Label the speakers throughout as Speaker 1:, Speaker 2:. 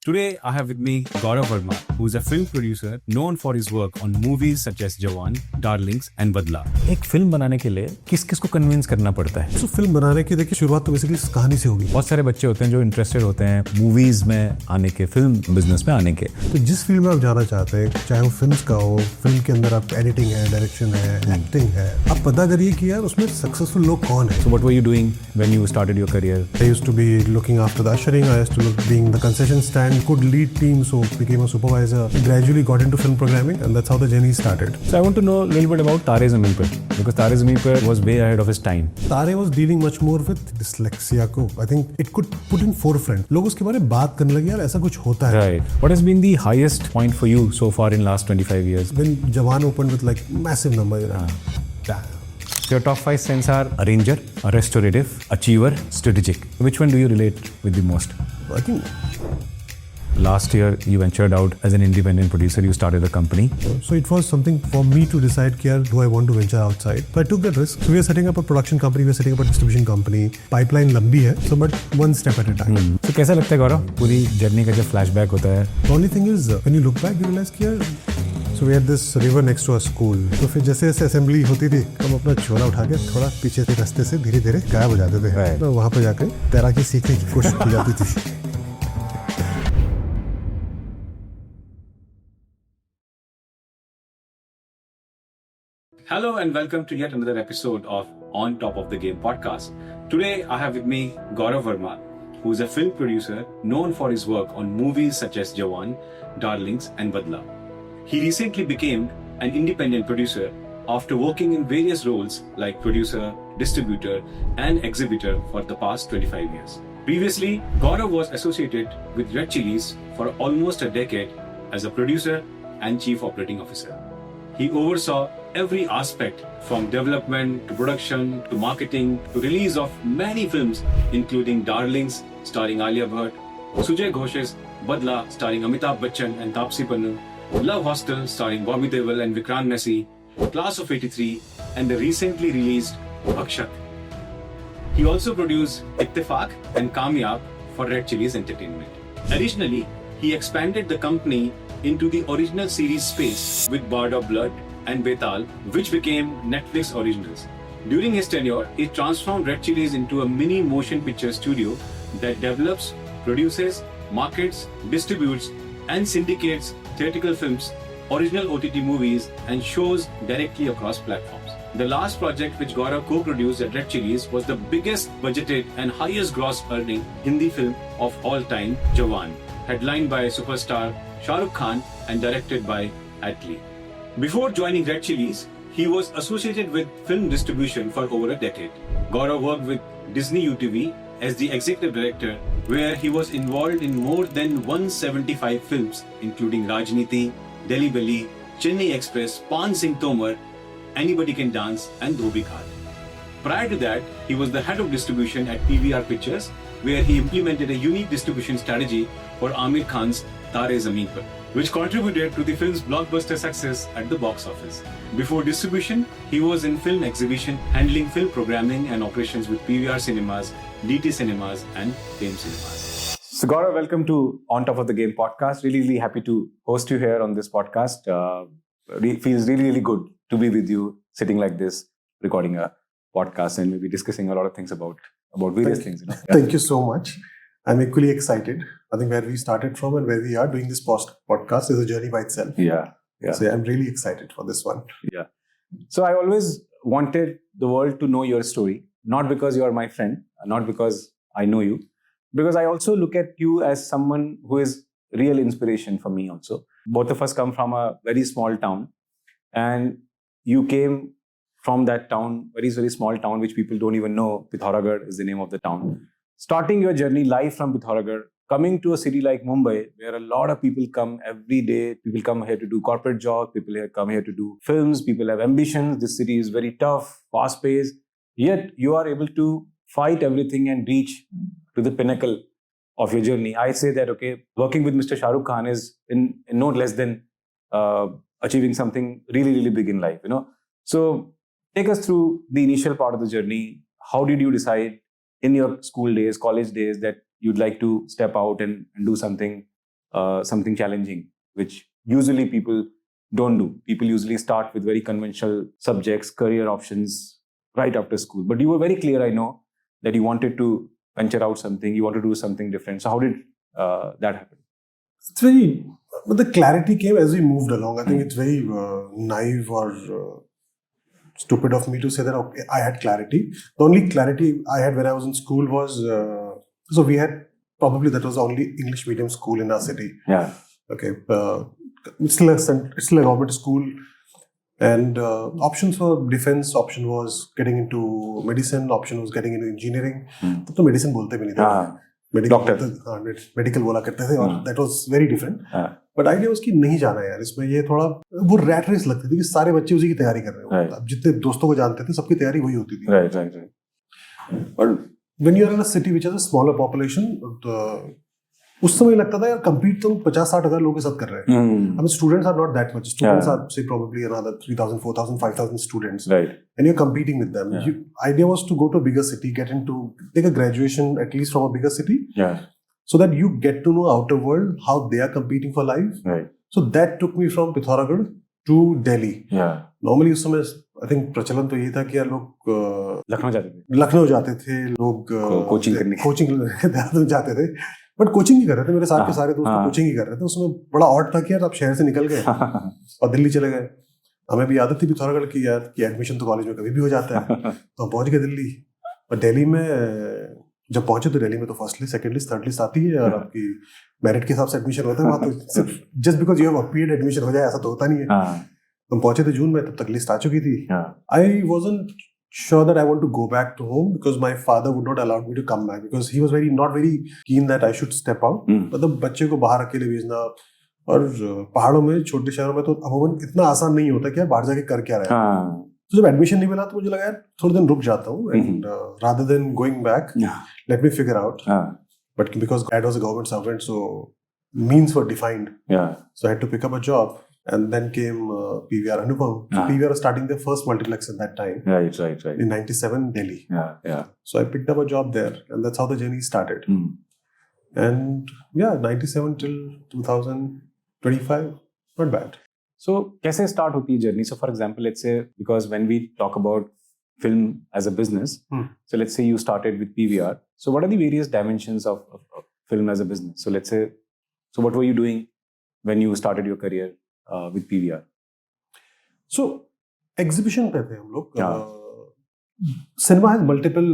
Speaker 1: Today, I have with me Gaurav Verma, who is a film producer known for his work on movies such as Jawan, Darlings and Badla.
Speaker 2: एक film बनाने के लिए किस किस को convince करना पड़ता है?
Speaker 3: तो फिल्म बनाने की देखिए शुरुआत तो बेसिकली कहानी से होगी।
Speaker 2: बहुत सारे बच्चे होते हैं जो इंटरेस्टेड होते हैं मूवीज में आने के, फिल्म बिजनेस में आने के।
Speaker 3: तो जिस फील्ड में आप जाना चाहते हैं, चाहे वो फिल्म का हो, फिल्म के अंदर आप एडिटिंग है, डायरेक्शन है, एक्टिंग है, आप पता करिए कि यार उसमें सक्सेसफुल लोग कौन है।
Speaker 2: So what were you doing when you started your career?
Speaker 3: I used to be looking after the ushering. I used to look being the concession stand, could lead team, so became a supervisor. Gradually got into film programming, and that's how the journey started.
Speaker 2: So I want to know a little bit about Tare Zameen Par, because Tare Zameen Par was way ahead of his time.
Speaker 3: Tare was dealing much more with dyslexia को. I think it could put in forefront. लोग उसके बारे में बात करने लगे, यार ऐसा कुछ होता है.
Speaker 2: Right. What has been the highest point for you so far in last 25 years?
Speaker 3: When Jawan opened with like massive number, damn.
Speaker 2: So your top 5 strengths are arranger, a restorative, achiever, strategic. Which one do you relate with the most?
Speaker 3: I think
Speaker 2: Last year you ventured out as an independent producer. You started a company.
Speaker 3: so. It was something for me to decide कि यार do I want to venture outside. So I took that risk. So we are setting up a production company. We are setting up a distribution company. Pipeline लंबी है. So but one step at a time.
Speaker 2: So कैसा लगता है गौरव पूरी journey का जब flashback होता है?
Speaker 3: The only thing is when you look back, you realize कि यार so we had this river next to our school. तो फिर जैसे जैसे असेंबली होती थी, हम अपना झोला उठा के थोड़ा पीछे से रास्ते से धीरे धीरे गायब हो जाते थे. तो वहाँ पे जाकर तैराकी सीखने की कोशिश की जाती थी.
Speaker 1: Hello and welcome to yet another episode of On Top of the Game podcast. Today, I have with me Gaurav Verma, who is a film producer known for his work on movies such as Jawan, Darlings and Badla. He recently became an independent producer after working in various roles like producer, distributor and exhibitor for the past 25 years. Previously, Gaurav was associated with Red Chillies for almost a decade as a producer and chief operating officer. He oversaw every aspect from development to production to marketing to release of many films including Darlings starring Alia Bhatt, Sujay Ghosh's Badla starring Amitabh Bachchan and Taapsee Pannu, Love Hostel starring Bobby Deol and Vikrant Massey, Class of 83 and the recently released Bhakshat. He also produced Ittifaq and Kamyab for Red Chillies Entertainment. Additionally, he expanded the company into the original series space with Bard of Blood and Betal, which became Netflix originals. During his tenure, he transformed Red Chillies into a mini motion picture studio that develops, produces, markets, distributes, and syndicates theatrical films, original OTT movies, and shows directly across platforms. The last project which Gaurav co-produced at Red Chillies was the biggest budgeted and highest gross earning Hindi film of all time, Jawan, headlined by superstar Shah Rukh Khan and directed by Atlee. Before joining Red Chillies, he was associated with film distribution for over a decade. Gaurav worked with Disney UTV as the executive director, where he was involved in more than 175 films, including Rajniti, Delhi Belly, Chennai Express, Pan Singh Tomar, Anybody Can Dance, and Dhobi Ghat. Prior to that, he was the head of distribution at PVR Pictures, where he implemented a unique distribution strategy for Aamir Khan's Tare Zameen Par, which contributed to the film's blockbuster success at the box office. Before distribution, he was in film exhibition, handling film programming and operations with PVR Cinemas, DT Cinemas, and Fame Cinemas. So Gaurav, welcome to On Top of the Game podcast. Really happy to host you here on this podcast. Feels really good to be with you, sitting like this, recording a podcast and maybe discussing a lot of things about various things. You know?
Speaker 3: Thank you so much. I'm equally excited. I think where we started from and where we are doing this podcast is a journey by itself.
Speaker 1: Yeah.
Speaker 3: So I'm really excited for this one.
Speaker 1: Yeah. So I always wanted the world to know your story, not because you are my friend, not because I know you, because I also look at you as someone who is real inspiration for me also. Both of us come from a very small town, and you came from that town, very small town, which people don't even know. Pithoragarh is the name of the town. Starting your journey live from Pithoragarh, coming to a city like Mumbai, where a lot of people come every day. People come here to do corporate jobs. People come here to do films. People have ambitions. This city is very tough, fast-paced. Yet you are able to fight everything and reach to the pinnacle of your journey. I say that, okay, working with Mr. Shah Rukh Khan is in no less than achieving something really big in life, you know. So take us through the initial part of the journey. How did you decide in your school days, college days, that you'd like to step out and do something
Speaker 2: something challenging, which usually people don't do. People usually start with very conventional subjects, career options right after school. But you were very clear, I know, that you wanted to venture out something, you wanted to do something different. So how did that happen?
Speaker 3: It's very, but the clarity came as we moved along. I think it's very naive or stupid of me to say that okay, I had clarity. The only clarity I had when I was in school was so we had probably that was the only English medium school in our city.
Speaker 2: Yeah.
Speaker 3: Okay, it's still a government school, and options were defense. Option was getting into medicine. Option was getting into engineering. तब तो medicine बोलते भी नहीं थे. Medical बोला करते थे और that was very different. But idea उसकी नहीं जाना यार इसमें. ये थोड़ा वो रैट रेस लगती थी कि सारे बच्चे उसी की तैयारी कर रहे हो. अब जितने दोस्तों को जानते थे सबकी तैयारी वही होती थी. राइट. और when you are in a city which has a smaller population, उस समय लगता था यार कंपीट तुम 50-60 हजार लोगों के साथ कर रहे हैं. I mean students are not that much. Students are say probably another 3,000, 4,000, 5,000 students. Right. And you're competing with them. Yeah. Idea was to go to a bigger city, take a graduation at least from a bigger city. Yeah. So that you get to know outer world, how they are competing for life. Right. So that took me from Pithoragarh to Delhi. Yeah. Normally उस समय I think प्रचलन तो यही था कि यार लोग लखनऊ जाते थे लोग कोचिंग जाते थे. बट कोचिंग ही कर रहे थे. मेरे साथ के सारे दोस्त कोचिंग ही कर रहे थे. उसमें बड़ा ऑड था कि यार आप शहर से निकल गए और दिल्ली चले गए. हमें भी आदत थी पिथौरागढ़ की यार कि एडमिशन तो कॉलेज में कभी भी हो जाता है. तो हम पहुंच गए दिल्ली. और दिल्ली में जब पहुंचे तो दिल्ली में तो first list, second list, third list आती है और आपकी मेरिट के हिसाब से एडमिशन होता है. वहाँ तो सिर्फ just because you have appeared admission हो जाए ऐसा तो होता नहीं है. हम पहुंचे थे जून में, तब तक लिस्ट आ चुकी थी. I wasn't sure that I want to go back to home because my father would not allow me to come back because he was not very keen that I should step out. मतलब बच्चे को बाहर अकेले भेजना और पहाड़ों में छोटे शहरों में तो अमूमन इतना आसान नहीं होता कि यार बाहर जाके कर क्या रहा है. तो जब एडमिशन नहीं मिला तो मुझे लगा यार थोड़े दिन रुक जाता हूँ and rather than going back, let me figure out. But because dad was a government servant, so means were defined. So I had to pick up a job. And then came PVR Anupam. So PVR was starting their first multiplex at that time. Right. In 97, Delhi. Yeah. So I picked up a job there, and that's how the journey started. And 97 till 2025, not bad.
Speaker 2: So, कैसे start होती है journey? So, for example, let's say because when we talk about film as a business, so let's say you started with PVR. So, what are the various dimensions of film as a business? So, let's say, so what were you doing when you started your career? With PVR.
Speaker 3: So exhibition पे थे हम लोग. Cinema has multiple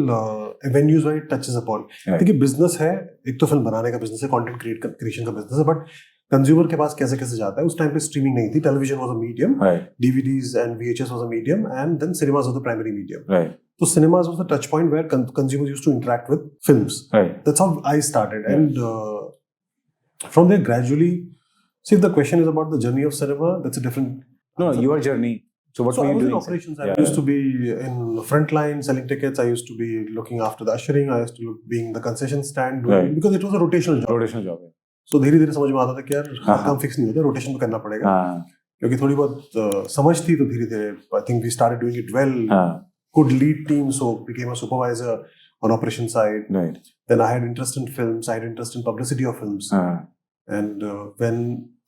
Speaker 3: avenues where it touches upon. देखिए business है, एक तो film बनाने का business है, content creation का business है, but consumer के पास कैसे जाता है. उस टाइम पे streaming नहीं थी, television was a medium, DVDs and VHS was a medium, and then cinemas was the primary medium. So cinemas was the touch point where consumers used to interact with films. That's how I started, and from there gradually. See, if the question is about the journey of cinema, that's a different.
Speaker 2: No, your journey. So what were you doing?
Speaker 3: In operations. I used to be in front line selling tickets. I used to be looking after the ushering. I used to being the concession stand because it was a rotational job. So धीरे-धीरे समझ में आता था कि यार काम fix नहीं होता, रोटेशन तो करना पड़ेगा. क्योंकि थोड़ी बहुत समझ थी तो धीरे-धीरे I think we started doing it well. Could lead team, so became a supervisor on operation side. Then I had interest in films. I had interest in publicity of films. And when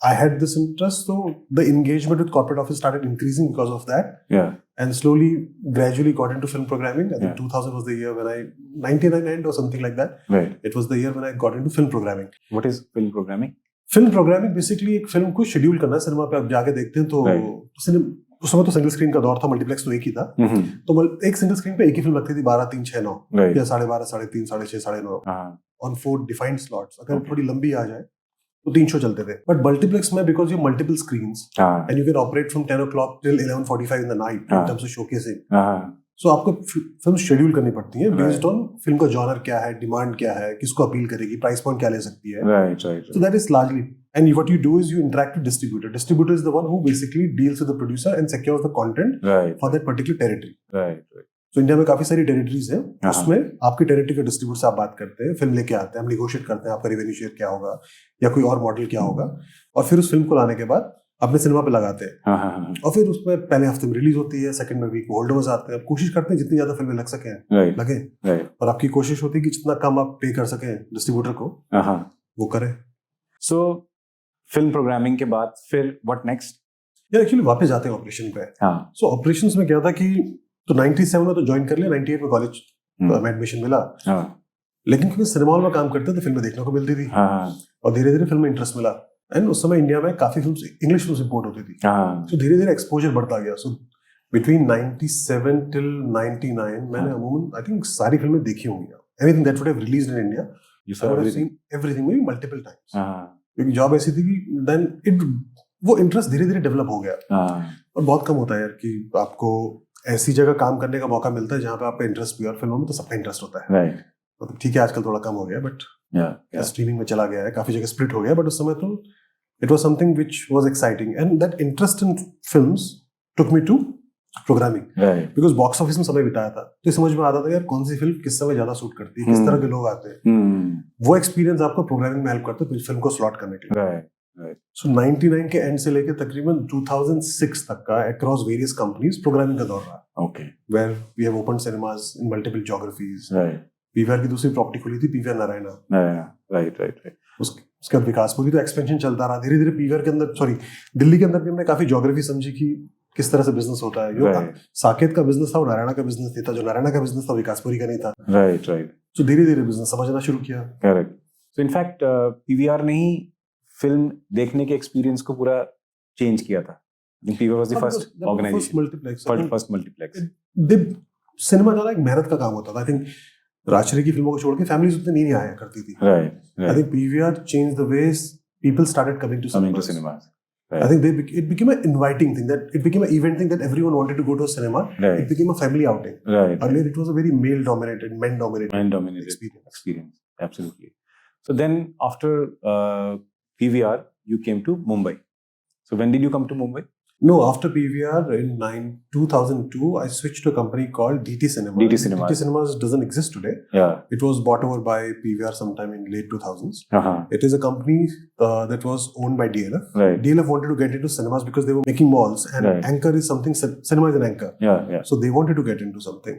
Speaker 3: I had this interest, so the engagement with corporate office started increasing because of that. And slowly, gradually got into film programming. I think 2000 was the year when 99 or something like that. It was the year when I got into film programming.
Speaker 2: What is film programming?
Speaker 3: Film programming basically एक film को schedule करना है. Cinema पे आप जाके देखते हैं तो उस समय तो सिंगल स्क्रीन का दौर था, मल्टीप्लेक्स तो एक ही था. तो एक सिंगल स्क्रीन पे एक ही फिल्म लगती थी 12, 3, 6, 9 या 12:30, 3:30, 6:30, 9 on 4 defined slots. अगर थोड़ी लंबी आ जाए तो 3 शो चलते थे. बट मल्टीप्लेक्स में because you multiple screens and you can operate from 10 o'clock till 11:45 in the night in terms of showcasing. सो आपको फिल्म शेड्यूल करनी पड़ती है बेस्ड ऑन फिल्म का जॉनर क्या है, डिमांड क्या है, किसको अपील करेगी, प्राइस पॉइंट क्या ले सकती है. So that is largely and what you do is you interact with distributor. Distributor is the one who basically deals with the producer and secures the content for that particular territory. तो India में काफी सारी territories हैं. उसमें आपकी territory के distributor से आप बात करते हैं, फिल्म लेके आते हैं, हम नेगोशिएट करते हैं आपका रेवेन्यू शेयर क्या होगा या कोई और मॉडल क्या होगा, और फिर उस फिल्म को लाने के बाद अपने सिनेमा पे लगाते हैं. और फिर उसमें पहले हफ्ते में रिलीज होती है, सेकंड में वीक में होल्ड ओवर्स आते हैं. कोशिश करते हैं जितनी ज्यादा फिल्में लग सके लगे, और आपकी कोशिश होती है कि जितना कम आप पे कर सकें डिस्ट्रीब्यूटर को वो करें.
Speaker 2: So फिल्म प्रोग्रामिंग के बाद फिर व्हाट नेक्स्ट?
Speaker 3: यार एक्चुअली वापस जाते हैं ऑपरेशन पे.
Speaker 2: हाँ.
Speaker 3: सो ऑपरेशंस में क्या था कि तो 97 में तो ज्वाइन कर लिया, 98 में कॉलेज में एडमिशन मिला.
Speaker 2: हाँ.
Speaker 3: लेकिन क्योंकि सिनेमा हॉल में काम करते थे, फिल्में देखने को मिलती थी.
Speaker 2: हाँ.
Speaker 3: और धीरे धीरे फिल्म में इंटरेस्ट मिला. एंड उस समय इंडिया में काफी फिल्म इंग्लिश फिल्म इंपोर्ट होती थी.
Speaker 2: हाँ.
Speaker 3: तो धीरे धीरे एक्सपोजर बढ़ता गया. सो बिटवीन 97 टिल 99 मैंने अमूमन आई थिंक सारी फिल्में देखी होंगी. Anything that would have released in India
Speaker 2: You saw everything.
Speaker 3: Everything में मल्टीपल टाइम्स.
Speaker 2: हाँ.
Speaker 3: क्योंकि जॉब ऐसी थी कि देन इट वो इंटरेस्ट धीरे धीरे डेवलप हो गया.
Speaker 2: हाँ.
Speaker 3: और बहुत कम होता है यार कि आपको ऐसी जगह काम करने का मौका मिलता है जहाँ पे आपका इंटरेस्ट भी. और फिल्मों में तो सबका इंटरेस्ट होता है.
Speaker 2: Right.
Speaker 3: मतलब ठीक है आजकल थोड़ा कम हो गया बट
Speaker 2: Yeah.
Speaker 3: स्ट्रीमिंग में चला गया है, काफी जगह स्प्लिट हो गया. बट उस समय तो it was something which was exciting and that interest in films took me to programming.
Speaker 2: Right.
Speaker 3: Because box office में समय बिताया था तो समझ में आता था यार कौन सी फिल्म किस समय ज्यादा सूट करती है, किस तरह के लोग आते हैं. वो एक्सपीरियंस आपको प्रोग्रामिंग में हेल्प करता है फिल्म को स्लॉट करने के लिए.
Speaker 2: Right.
Speaker 3: सो 99 के एंड से लेकर तकरीबन 2006 तक का अक्रॉस वेरियस कंपनीज प्रोग्रामिंग का दौर रहा.
Speaker 2: Okay.
Speaker 3: Where we have open cinemas in multiple geographies.
Speaker 2: Right.
Speaker 3: PVR की दूसरी प्रॉपर्टी खुली थी पीवीआर नारायणा.
Speaker 2: Right.
Speaker 3: उसके बाद विकासपुरी तो एक्सपेंशन चलता रहा. धीरे धीरे पीवीआर के अंदर दिल्ली के अंदर भी हमने काफी ज्योग्राफी समझी कि किस तरह से बिजनेस होता है. जो साकेत का बिजनेस था वो नारायणा का बिजनेस नहीं था, जो नारायणा का बिजनेस था विकासपुरी का नहीं था.
Speaker 2: Right.
Speaker 3: तो धीरे धीरे बिजनेस समझना शुरू किया.
Speaker 2: Correct. So in fact, PVR ने ही फिल्म देखने के एक्सपीरियंस को पूरा चेंज किया था. I think PVR was the first organization. First multiplex.
Speaker 3: Cinema ज्यादा एक मेहनत का काम होता था. आई थिंक राजश्री की फिल्मों को छोड़ के फैमिलीज उतनी नहीं आया करती थी.
Speaker 2: Right.
Speaker 3: I think PVR changed the ways people started coming to
Speaker 2: cinemas. Right.
Speaker 3: I think it became an inviting thing, that it became an event thing that everyone wanted to go to a cinema.
Speaker 2: Right.
Speaker 3: It became a family outing.
Speaker 2: Right.
Speaker 3: Earlier it was a very male-dominated, men-dominated
Speaker 2: experience. Absolutely. So then after PVR, you came to Mumbai. So when did you come to Mumbai?
Speaker 3: No, after PVR in 2002, I switched to a company called DT Cinemas. DT Cinemas doesn't exist today.
Speaker 2: Yeah.
Speaker 3: It was bought over by PVR sometime in late 2000s.
Speaker 2: Uh-huh.
Speaker 3: It is a company that was owned by DLF.
Speaker 2: Right.
Speaker 3: DLF wanted to get into cinemas because they were making malls, and
Speaker 2: Right.
Speaker 3: anchor is something, cinema is an anchor.
Speaker 2: Yeah.
Speaker 3: So they wanted to get into something,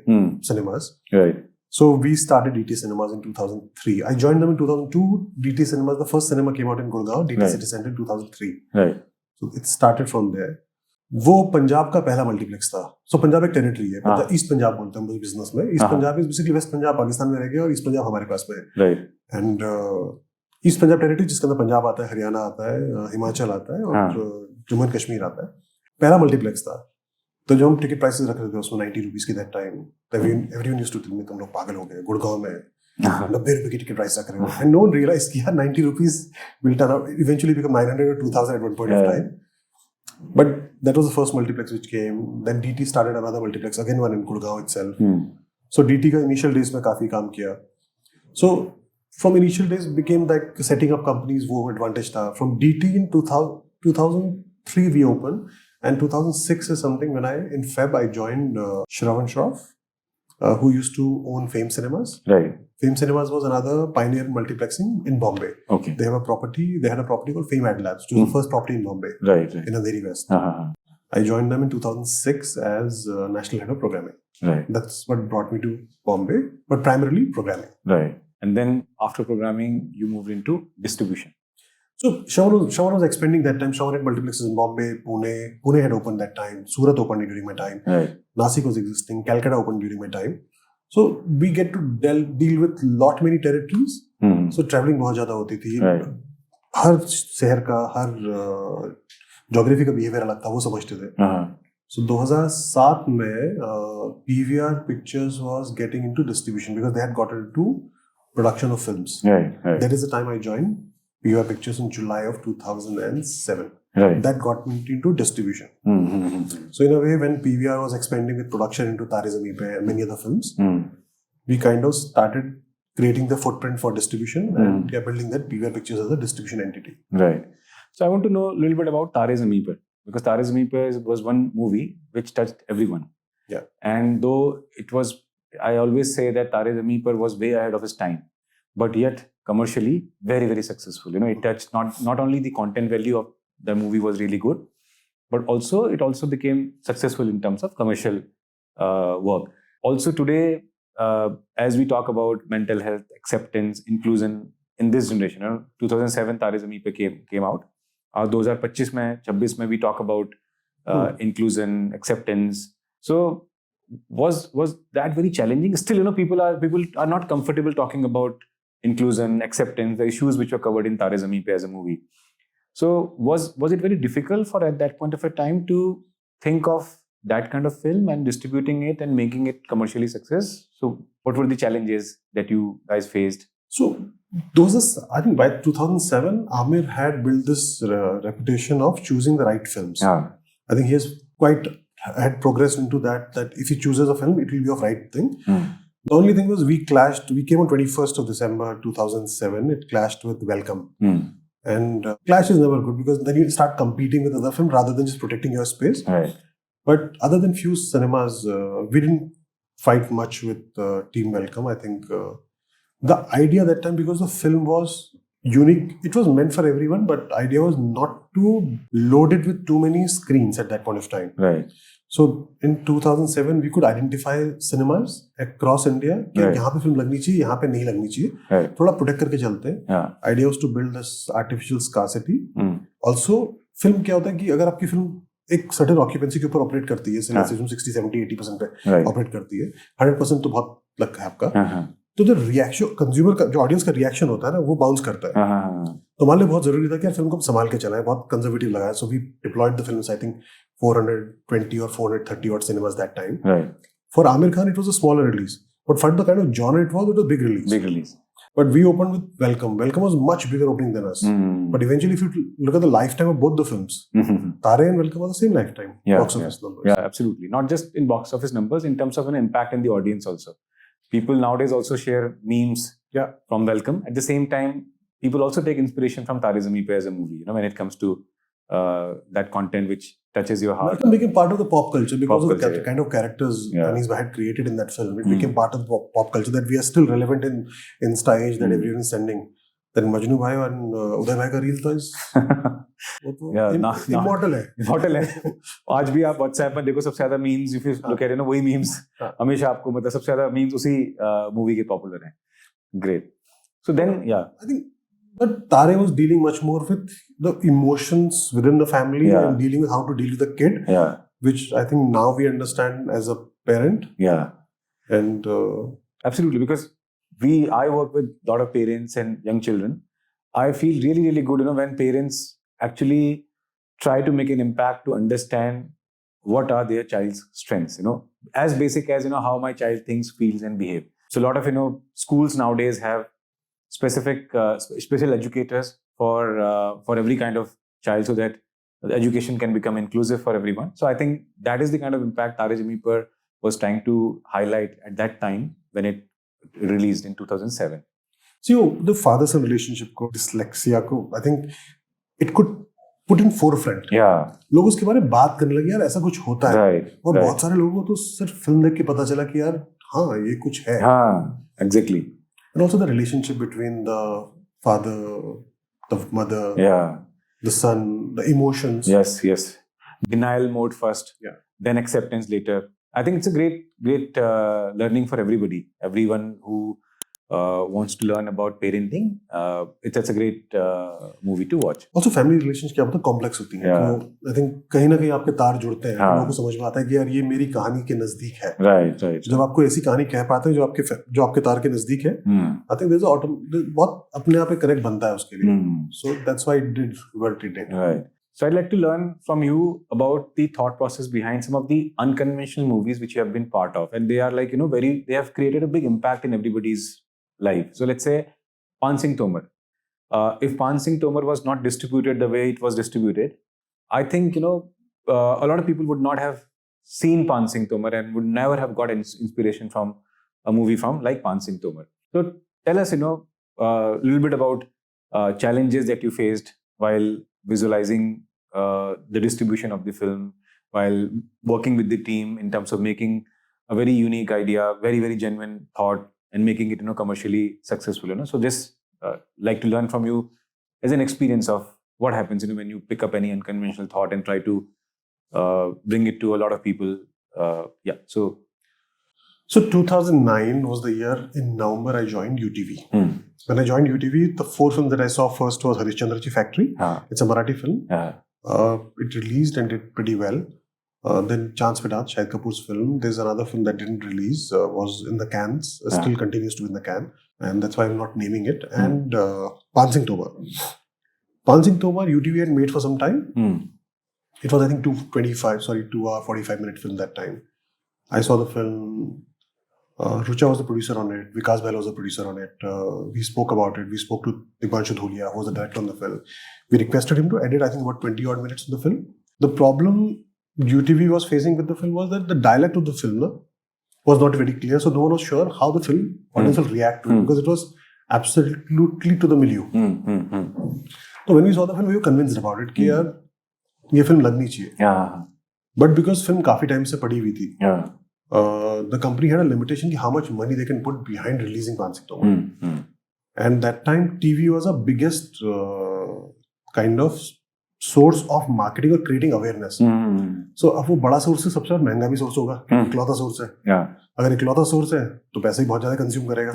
Speaker 3: cinemas.
Speaker 2: Right.
Speaker 3: So we started DT Cinemas in 2003. I joined them in 2002. DT Cinemas, the first cinema came out in Gurgaon, DT City Center in 2003.
Speaker 2: Right.
Speaker 3: So it started from there. वो पंजाब का पहला multiplex था. सो पंजाब एक territory है, मतलब east Punjab बोलते हैं business में. East Punjab is basically west Punjab Pakistan में रह गया और ईस्ट पंजाब हमारे पास में है.
Speaker 2: Right.
Speaker 3: And east Punjab territory जिसके अंदर पंजाब आता है, हरियाणा आता है, हिमाचल आता है और जम्मू एंड कश्मीर आता है. पहला मल्टीप्लेक्स था. तो जो हम टिकट प्राइसेस रख रहे थे उसमें 90 रुपीज की that time, everyone used to tell me तुम लोग पागल हो गए, गुड़गांव में 90 रुपए की टिकट प्राइस रख रहे हो. एंड नो वन रियलाइज कि यार 90 rupees will turn out eventually become 900 or 2000 at one point of time. But that was the first multiplex which came. Then DT started another multiplex, again one in Gurgaon itself. So DT का initial days में काफी काम किया. So from initial days became like setting up companies, वो advantage था. From DT in 2003 we opened, and 2006 is something when in Feb I joined Shravan Shroff, who used to own Fame Cinemas.
Speaker 2: Right.
Speaker 3: Fame Cinemas was another pioneer in multiplexing in Bombay.
Speaker 2: Okay.
Speaker 3: They had a property called Fame Ad Labs, which was the first property in Bombay.
Speaker 2: Right.
Speaker 3: In Andheri West.
Speaker 2: Uh-huh.
Speaker 3: I joined them in 2006 as national head of programming.
Speaker 2: Right.
Speaker 3: That's what brought me to Bombay, but primarily programming.
Speaker 2: Right. And then after programming, you moved into distribution.
Speaker 3: So Shravan was expanding that time. Shravan had multiplexes in Bombay, Pune had opened that time. Surat opened during my time.
Speaker 2: Right.
Speaker 3: Nasik was existing. Calcutta opened during my time. So we get to deal with lot many territories. So traveling बहुत ज़्यादा होती थी.
Speaker 2: Right.
Speaker 3: हर शहर का हर geography का behaviour अलग था, वो समझते थे. So 2007 में PVR Pictures was getting into distribution because they had gotten into production of films.
Speaker 2: Right.
Speaker 3: That is the time I joined PVR Pictures in July of 2007.
Speaker 2: Right.
Speaker 3: That got me into distribution. So in a way, when PVR was expanding with production into Taare Zameen Pe and many other films, we kind of started creating the footprint for distribution and building that PVR Pictures as a distribution entity.
Speaker 2: Right. So I want to know a little bit about Taare Zameen Pe, because Taare Zameen Pe was one movie which touched everyone.
Speaker 3: Yeah.
Speaker 2: And though it was, I always say that Taare Zameen Pe was way ahead of its time, but yet commercially very, very successful. You know, it touched not only the content value of the movie was really good, but it also became successful in terms of commercial work. Also today, as we talk about mental health, acceptance, inclusion in this generation, 2007 Taare Zameen Pe came out. और 2025 में 26 में we talk about inclusion, acceptance. So was that very challenging? Still, people are not comfortable talking about inclusion, acceptance, the issues which were covered in Tare Zameen Pe as a movie. So was it very difficult for at that point of a time to think of that kind of film and distributing it and making it commercially success? So what were the challenges that you guys faced?
Speaker 3: So I think by 2007, Amir had built this reputation of choosing the right films.
Speaker 2: Yeah.
Speaker 3: I think he had progressed into that if he chooses a film, it will be of right thing. The only thing was we clashed. We came on 21st of December 2007. It clashed with Welcome. And clash is never good because then you start competing with other films rather than just protecting your space.
Speaker 2: Right.
Speaker 3: But other than few cinemas, we didn't fight much with Team Welcome. I think the idea that time, because the film was unique, it was meant for everyone, but the idea was not to load it with too many screens at that point of time.
Speaker 2: Right.
Speaker 3: So in 2007, we could identify cinemas across India कि यहाँ पे film लगनी चाहिए, यहाँ पे नहीं लगनी चाहिए, थोड़ा प्रोटेक्ट करके चलते हैं. Idea was to build this artificial scarcity. Also, film क्या होता है कि अगर आपकी फिल्म एक सर्टेन ऑक्यूपेंसी के ऊपर ऑपरेट करती है, 60, 70, 80% पे ऑपरेट करती है, 100% तो बहुत लक है आपका. तो जो रिएक्शन कंज्यूमर का, जो ऑडियंस का रिएक्शन होता है ना, वो बाउंस करता है. तो हमारे लिए बहुत जरूरी था कि यार फिल्म को संभाल के चलाएं, बहुत कंजर्वेटिव लगाया. So we deployed the films, I think 420 or 430 odd cinemas that time.
Speaker 2: Right.
Speaker 3: For Amir Khan, it was a smaller release. But for the kind of genre it was a big release.
Speaker 2: Big release.
Speaker 3: But we opened with Welcome. Welcome was much bigger opening than us. But eventually, if you look at the lifetime of both the films, Tare and Welcome are the same lifetime. Box office numbers.
Speaker 2: Yeah, absolutely. Not just in box office numbers, in terms of an impact in the audience also. People nowadays also share memes from Welcome. At the same time, people also take inspiration from Tare Zameen Pe as a movie, when it comes to that content which touches your heart.
Speaker 3: Welcome became part of the pop culture because of the kind of characters Anees had created in that film. It became part of the pop culture that we are still relevant in Insta age that everyone is sending. Then Majnu Bhai and Uday Bhai ka reel था इस immortal है.
Speaker 2: Immortal है. आज भी आप WhatsApp में देखो सबसे ज़्यादा memes, if you look at it, वही memes हमेशा आपको मतलब सबसे ज़्यादा memes उसी movie के popular हैं. Great. So then I think.
Speaker 3: But Tare was dealing much more with the emotions within the family and dealing with how to deal with the kid, which I think now we understand as a parent.
Speaker 2: Yeah.
Speaker 3: And
Speaker 2: absolutely, because I work with a lot of parents and young children. I feel really, really good, when parents actually try to make an impact to understand what are their child's strengths, as basic as, how my child thinks, feels and behave. So a lot of, schools nowadays have specific special educators for every kind of child, so that the education can become inclusive for everyone. So I think that is the kind of impact Tare Zameen Par was trying to highlight at that time when it released in 2007.
Speaker 3: So the father-son relationship को, dyslexia को, I think it could put in forefront. लोग उसके बारे में बात करने लगे, यार ऐसा कुछ होता है. और बहुत सारे लोगों को तो सिर्फ फिल्म देख के पता चला कि यार हाँ ये कुछ है.
Speaker 2: Exactly.
Speaker 3: And also the relationship between the father, the mother, the son, the emotions.
Speaker 2: Yes. Denial mode first, then acceptance later. I think it's a great learning for everybody. Everyone who wants to learn about parenting, it's a great movie to watch.
Speaker 3: Also family relations क्या होता है, complex होती हैं. तो I think कहीं ना कहीं आपके तार जुड़ते हैं. लोगों को समझ में आता है कि यार ये मेरी कहानी के नजदीक है.
Speaker 2: Right.
Speaker 3: जब आपको ऐसी कहानी कह पाते हैं जो आपके तार के नजदीक है, I think बहुत अपने आप एक कनेक्ट बनता है उसके लिए. So that's why it did what it did.
Speaker 2: Right. So I'd like to learn from you about the thought process behind some of the unconventional movies which you have been part of, and they are like they have created a big impact in everybody's life. So let's say Pan Singh Tomar. If Pan Singh Tomar was not distributed the way it was distributed, I think a lot of people would not have seen Pan Singh Tomar and would never have got inspiration from a movie from like Pan Singh Tomar. So tell us a little bit about challenges that you faced while visualizing the distribution of the film, while working with the team in terms of making a very unique idea, very, very genuine thought, and making it commercially successful. So just like to learn from you as an experience of what happens when you pick up any unconventional thought and try to bring it to a lot of people. So
Speaker 3: So 2009 was the year. In November, I joined UTV. When I joined UTV, the 4 films that I saw first was Harishchandraji Factory. It's a Marathi film. It released and did pretty well. Then Chance Pe Dance, Shahid Kapoor's film. There's another film that didn't release, was in the cans, still continues to be in the can. And that's why I'm not naming it. And Pan Singh Tobar. Pan Singh Tobar, UTV had made for some time. It was, I think, 2 hour, 45-minute film that time. I saw the film. Rucha was the producer on it. Vikas Bahl was the producer on it. We spoke about it. We spoke to Dipanshu Dhulia, who was the director on the film. We requested him to edit, I think, about 20 odd minutes of the film. The problem UTV was facing with the film was that the dialect of the film was not very clear. So no one was sure how the film audience will react to it, because it was absolutely to the milieu. So when we saw the film, we were convinced about it कि यार ये film लगनी चाहिए. But because film काफी time से पड़ी हुई थी, the company had a limitation कि how much money they can put behind releasing Pan Singh Tobar. And that time TV was the biggest kind of source of marketing or creating awareness. So अब वो बड़ा source है, सबसे महंगा भी source होगा, इकलौता source है. अगर इकलौता source है तो पैसे भी बहुत ज्यादा कंज्यूम करेगा.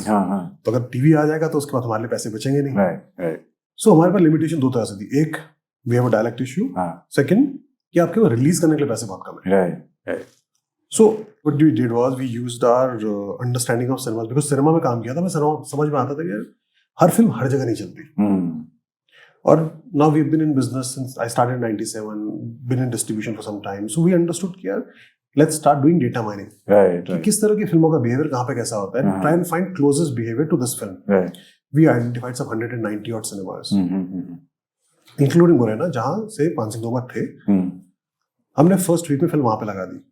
Speaker 3: तो अगर टीवी आ जाएगा तो उसके बाद हमारे लिए पैसे बचेंगे नहीं. So हमारे पास लिमिटेशन 2 तरह से थी. एक, we have a dialect issue. Second, कि आपके वो रिलीज करने के लिए पैसे बहुत कम है. So what we did was we used our understanding of cinema, because cinema में काम किया था. मैं समझ में आता था कि हर फिल्म हर जगह नहीं चलती. और now we've been in business since I started in 97, been in distribution for some time. So we understood कि यार let's start doing data mining. कि किस तरह की फिल्मों का behavior कहाँ पे कैसा होता है. Try and find closest behavior to this film. We identified some 190 odd cinemas, including Morena, जहाँ से पान सिंह तोमर थे. हमने फर्स्ट वीक में फिल्म वहाँ पे लगा दी.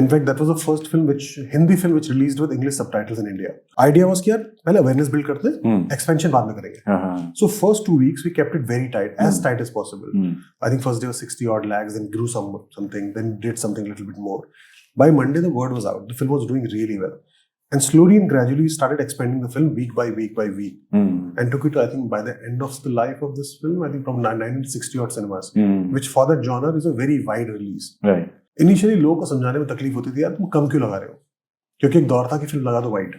Speaker 3: In fact, that was the first film Hindi film which released with English subtitles in India. Idea was कि यार पहले awareness build करते हैं, expansion बाद में करेंगे. So first 2 weeks we kept it very tight, as tight as possible. I think first day was 60 odd lakhs, then grew something, then did something a little bit more. By Monday the word was out. The film was doing really well. And slowly and gradually we started expanding the film week by week by week. And took it to, I think, by the end of the life of this film, I think from 960 odd cinemas, which for that genre is a very wide release. Initially लोगों को समझाने में तकलीफ होती थी, यार तुम कम क्यों लगा रहे हो, क्योंकि एक दौर था कि फिल्म लगा दो wide.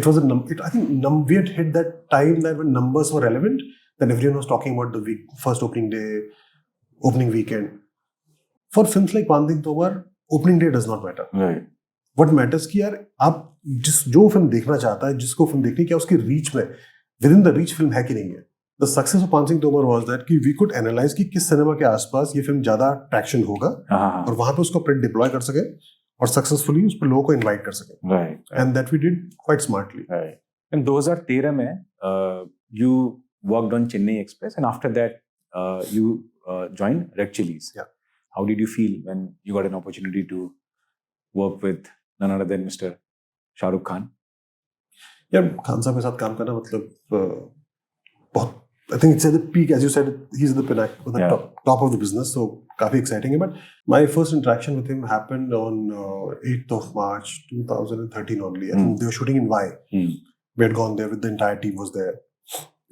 Speaker 3: It was I think we had hit that time that when numbers were relevant, then everyone was talking about the first opening day, opening weekend. For films like Pan Singh Tobar, opening day does not matter. What matters कि यार आप जो film देखना चाहता है, जिसको film देखनी, क्या उसकी रीच में, with in the reach film है कि नहीं है. The success of Pan Singh Tobar was that कि we could analyze कि किस सिनेमा के आसपास ये फिल्म ज्यादा ट्रैक्शन होगा और वहां पे उसको प्रिंट डिप्लॉय कर सके और सक्सेसफुली उस पर लोगों को इनवाइट कर सके. And that we did quite smartly.
Speaker 2: And 2013 में you worked on Chennai Express, and after that you joined Red Chillies. How did you feel when you got an opportunity to work with none other than Mr. Shah Rukh Khan?
Speaker 3: यार खान साहब के साथ काम करना मतलब बहुत, I think it's at the peak, as you said, he's the pinnacle, the top of the business, so काफी exciting है. But my first interaction with him happened on 8th of March 2013 only. I think they were shooting in Y. We had gone there with the entire team was there.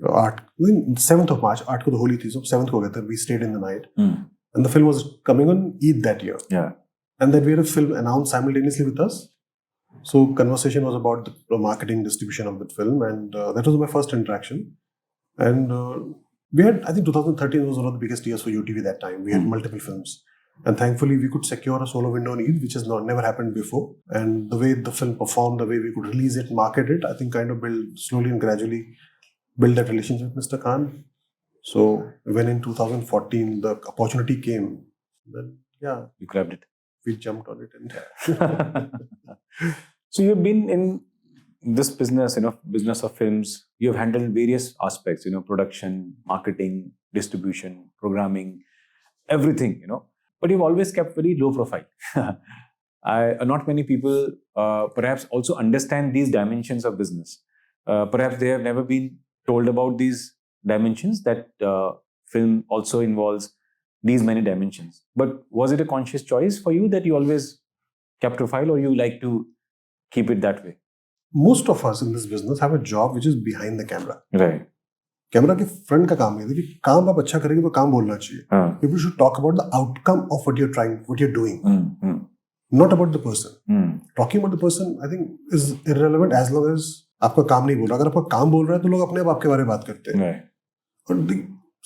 Speaker 3: 7th of March, 8 को तो होली थी, so 7th को गए थे. We stayed in the night, and the film was coming on Eid that year. And then we had a film announced simultaneously with us. So conversation was about the marketing distribution of that film, and that was my first interaction. And we had, I think 2013 was one of the biggest years for UTV that time. We had multiple films, and thankfully we could secure a solo window on Eid, which has never happened before. And the way the film performed, the way we could release it, market it, I think kind of slowly and gradually build that relationship with Mr. Khan. So when in 2014 the opportunity came, then
Speaker 2: you grabbed it.
Speaker 3: We jumped on it. And
Speaker 2: so you've been in this business, business of films. You have handled various aspects, production, marketing, distribution, programming, everything, but you've always kept very low profile. Not many people perhaps also understand these dimensions of business. Perhaps they have never been told about these dimensions, that film also involves these many dimensions. But was it a conscious choice for you that you always kept profile, or you like to keep it that way?
Speaker 3: Most of us in this business have a job which is behind the camera.
Speaker 2: Camera
Speaker 3: के front का काम है कि काम आप अच्छा करेंगे तो काम बोलना चाहिए. People should talk about the outcome of what you're doing, not about the person. talking about the person, I think is irrelevant as long as आपका काम नहीं बोल रहा. अगर आपका काम बोल रहा है तो लोग अपने आप आपके बारे में बात करते हैं. और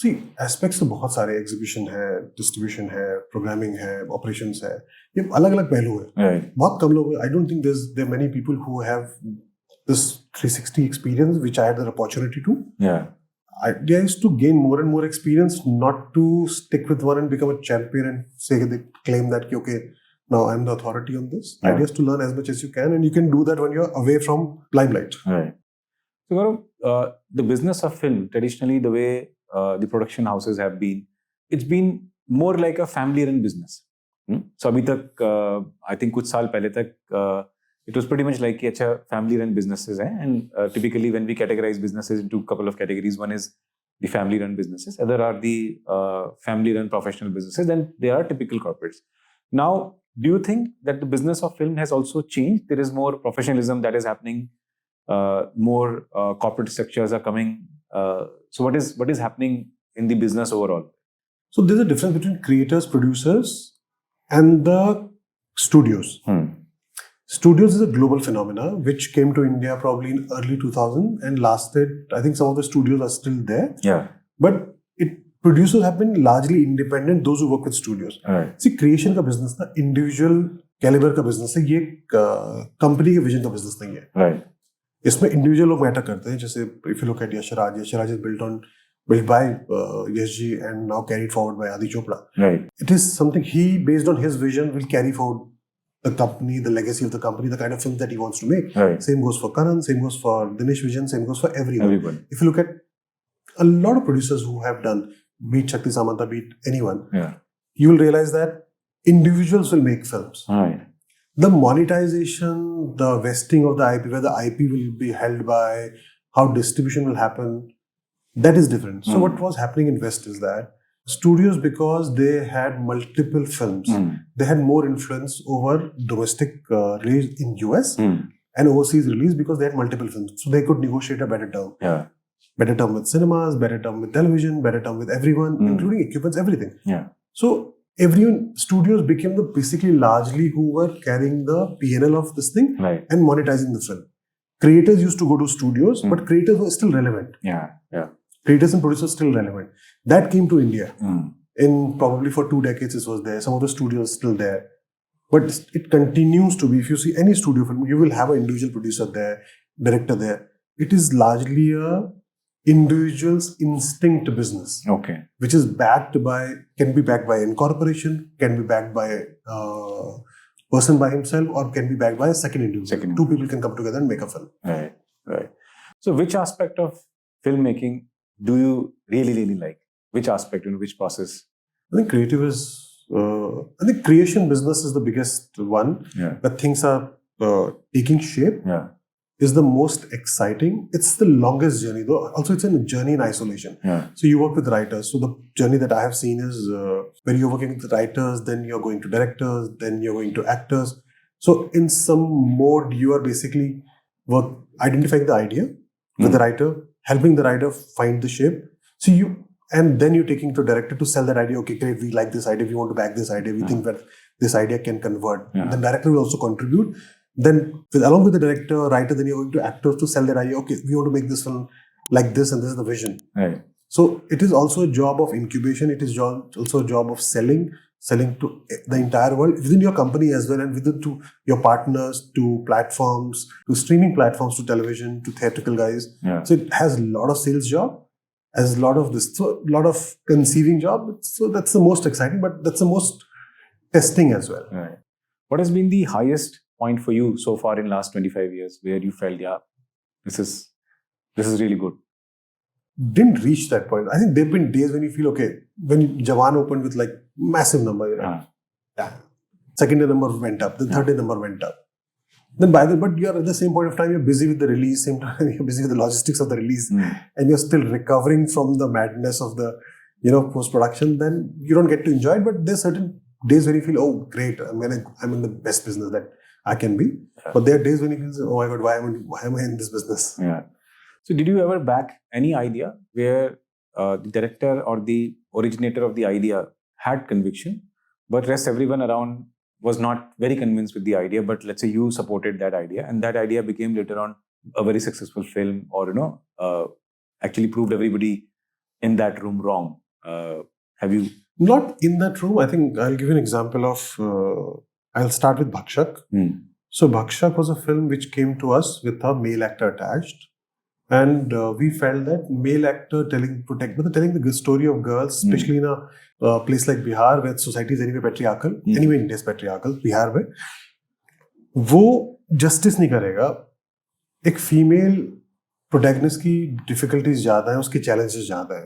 Speaker 3: see, aspects तो बहुत सारे, exhibition है, distribution है, programming है, operations है, ये अलग अलग पहलू है. बहुत कम लोग, I don't think there are many people who have this 360 experience which I had the opportunity to. I used to gain more and more experience, not to stick with one and become a champion and say they claim that okay, now I'm the authority on this. I used to learn as much as you can, and you can do that when you're away from limelight.
Speaker 2: Right. So Gaurav, the business of film, traditionally the way the production houses have been, it's been more like a family-run business. So अभी तक I think कुछ साल पहले तक it was pretty much like अच्छा family-run businesses हैं, and typically when we categorize businesses into a couple of categories, one is the family-run businesses, other are the family-run professional businesses, then they are typical corporates. Now, do you think that the business of film has also changed? There is more professionalism that is happening, more corporate structures are coming. So what is happening in the business overall?
Speaker 3: So there's a difference between creators, producers, and the studios. Studios is a global phenomena which came to India probably in early 2000 and lasted. I think some of the studios are still there.
Speaker 2: Yeah.
Speaker 3: But producers have been largely independent. Those who work with studios.
Speaker 2: Right.
Speaker 3: See, creation का business ना individual caliber का business है. ये company के vision का business नहीं है.
Speaker 2: Right.
Speaker 3: इसमें individual लोग matter करते हैं. जैसे if you look at Yashraj is built by Yash Ji and now carried forward by Adi Chopra.
Speaker 2: Right.
Speaker 3: It is something he, based on his vision, will carry forward the company, the legacy of the company, the kind of films that he wants to make.
Speaker 2: Right.
Speaker 3: Same goes for Karan, same goes for Dinesh Vijan, same goes for everyone. If you look at a lot of producers who have done, be it Shakti Samanta, be it anyone, you will realize that individuals will make films.
Speaker 2: Right.
Speaker 3: The monetization, the vesting of the IP, where the IP will be held by, how distribution will happen, that is different. So what was happening in West is that studios, because they had multiple films, they had more influence over domestic release in US and overseas release because they had multiple films. So they could negotiate a better term.
Speaker 2: Yeah.
Speaker 3: Better term with cinemas, better term with television, better term with everyone, including equipments, everything.
Speaker 2: Yeah.
Speaker 3: So studios became the basically largely who were carrying the P&L of this thing and monetizing the film. Creators used to go to studios, but creators were still relevant.
Speaker 2: Yeah.
Speaker 3: Creators and producers still relevant. That came to India. In probably for 2 decades it was there. Some of the studios still there. But it continues to be. If you see any studio film, you will have an individual producer there, director there. It is largely a individual's instinct business.
Speaker 2: Okay.
Speaker 3: Which is can be backed by incorporation, can be backed by a person by himself, or can be backed by a second individual. Two people can come together and make a film.
Speaker 2: Right. So which aspect of filmmaking do you really like? Which aspect, which process?
Speaker 3: I think I think creation business is the biggest one. That things are taking shape. Is the most exciting. It's the longest journey though. Also, it's a journey in isolation. So you work with writers. So the journey that I have seen is when you're working with writers, then you're going to directors, then you're going to actors. So in some mode, you are basically identifying the idea with the writer, helping the writer find the shape. And then you're taking to director to sell that idea. Okay, great, we like this idea. We want to back this idea. We think that this idea can convert. The director will also contribute. Then along with the director, writer, then you're going to actors to sell that idea. Okay, we want to make this film like this and this is the vision.
Speaker 2: Right.
Speaker 3: So it is also a job of incubation. It is also a job of selling to the entire world within your company as well, and within to your partners, to platforms, to streaming platforms, to television, to theatrical guys. So it has a lot of sales job, has a lot of this, so a lot of conceiving job. So that's the most exciting, but that's the most testing as well.
Speaker 2: Right. What has been the highest point for you so far in last 25 years where you felt, this is really good?
Speaker 3: Didn't reach that point. I think there have been days when you feel, okay, when Jawan opened with like massive number, second day number went up, the third day number went up. Then but you're at the same point of time, you're busy with the release, same time you're busy with the logistics of the release, and you're still recovering from the madness of the, post-production, then you don't get to enjoy it. But there's certain days when you feel, oh, great, I'm in the best business that I can be. But there are days when you feel, oh my God, why am I in this business?
Speaker 2: Yeah. So did you ever back any idea where the director or the originator of the idea had conviction, but rest everyone around was not very convinced with the idea, but let's say you supported that idea, and that idea became later on a very successful film, or actually proved everybody in that room wrong. Have you?
Speaker 3: Not in that room. I think I'll give you an example of. I'll start with Bhakshak. So Bhakshak was a film which came to us with a male actor attached, and we felt that male actor telling the story of girls, especially in a place like Bihar, where society is anyway patriarchal. Anyway, India is patriarchal. Bihar में वो justice नहीं करेगा. एक female protagonist की difficulties ज़्यादा है, उसके challenges ज़्यादा है.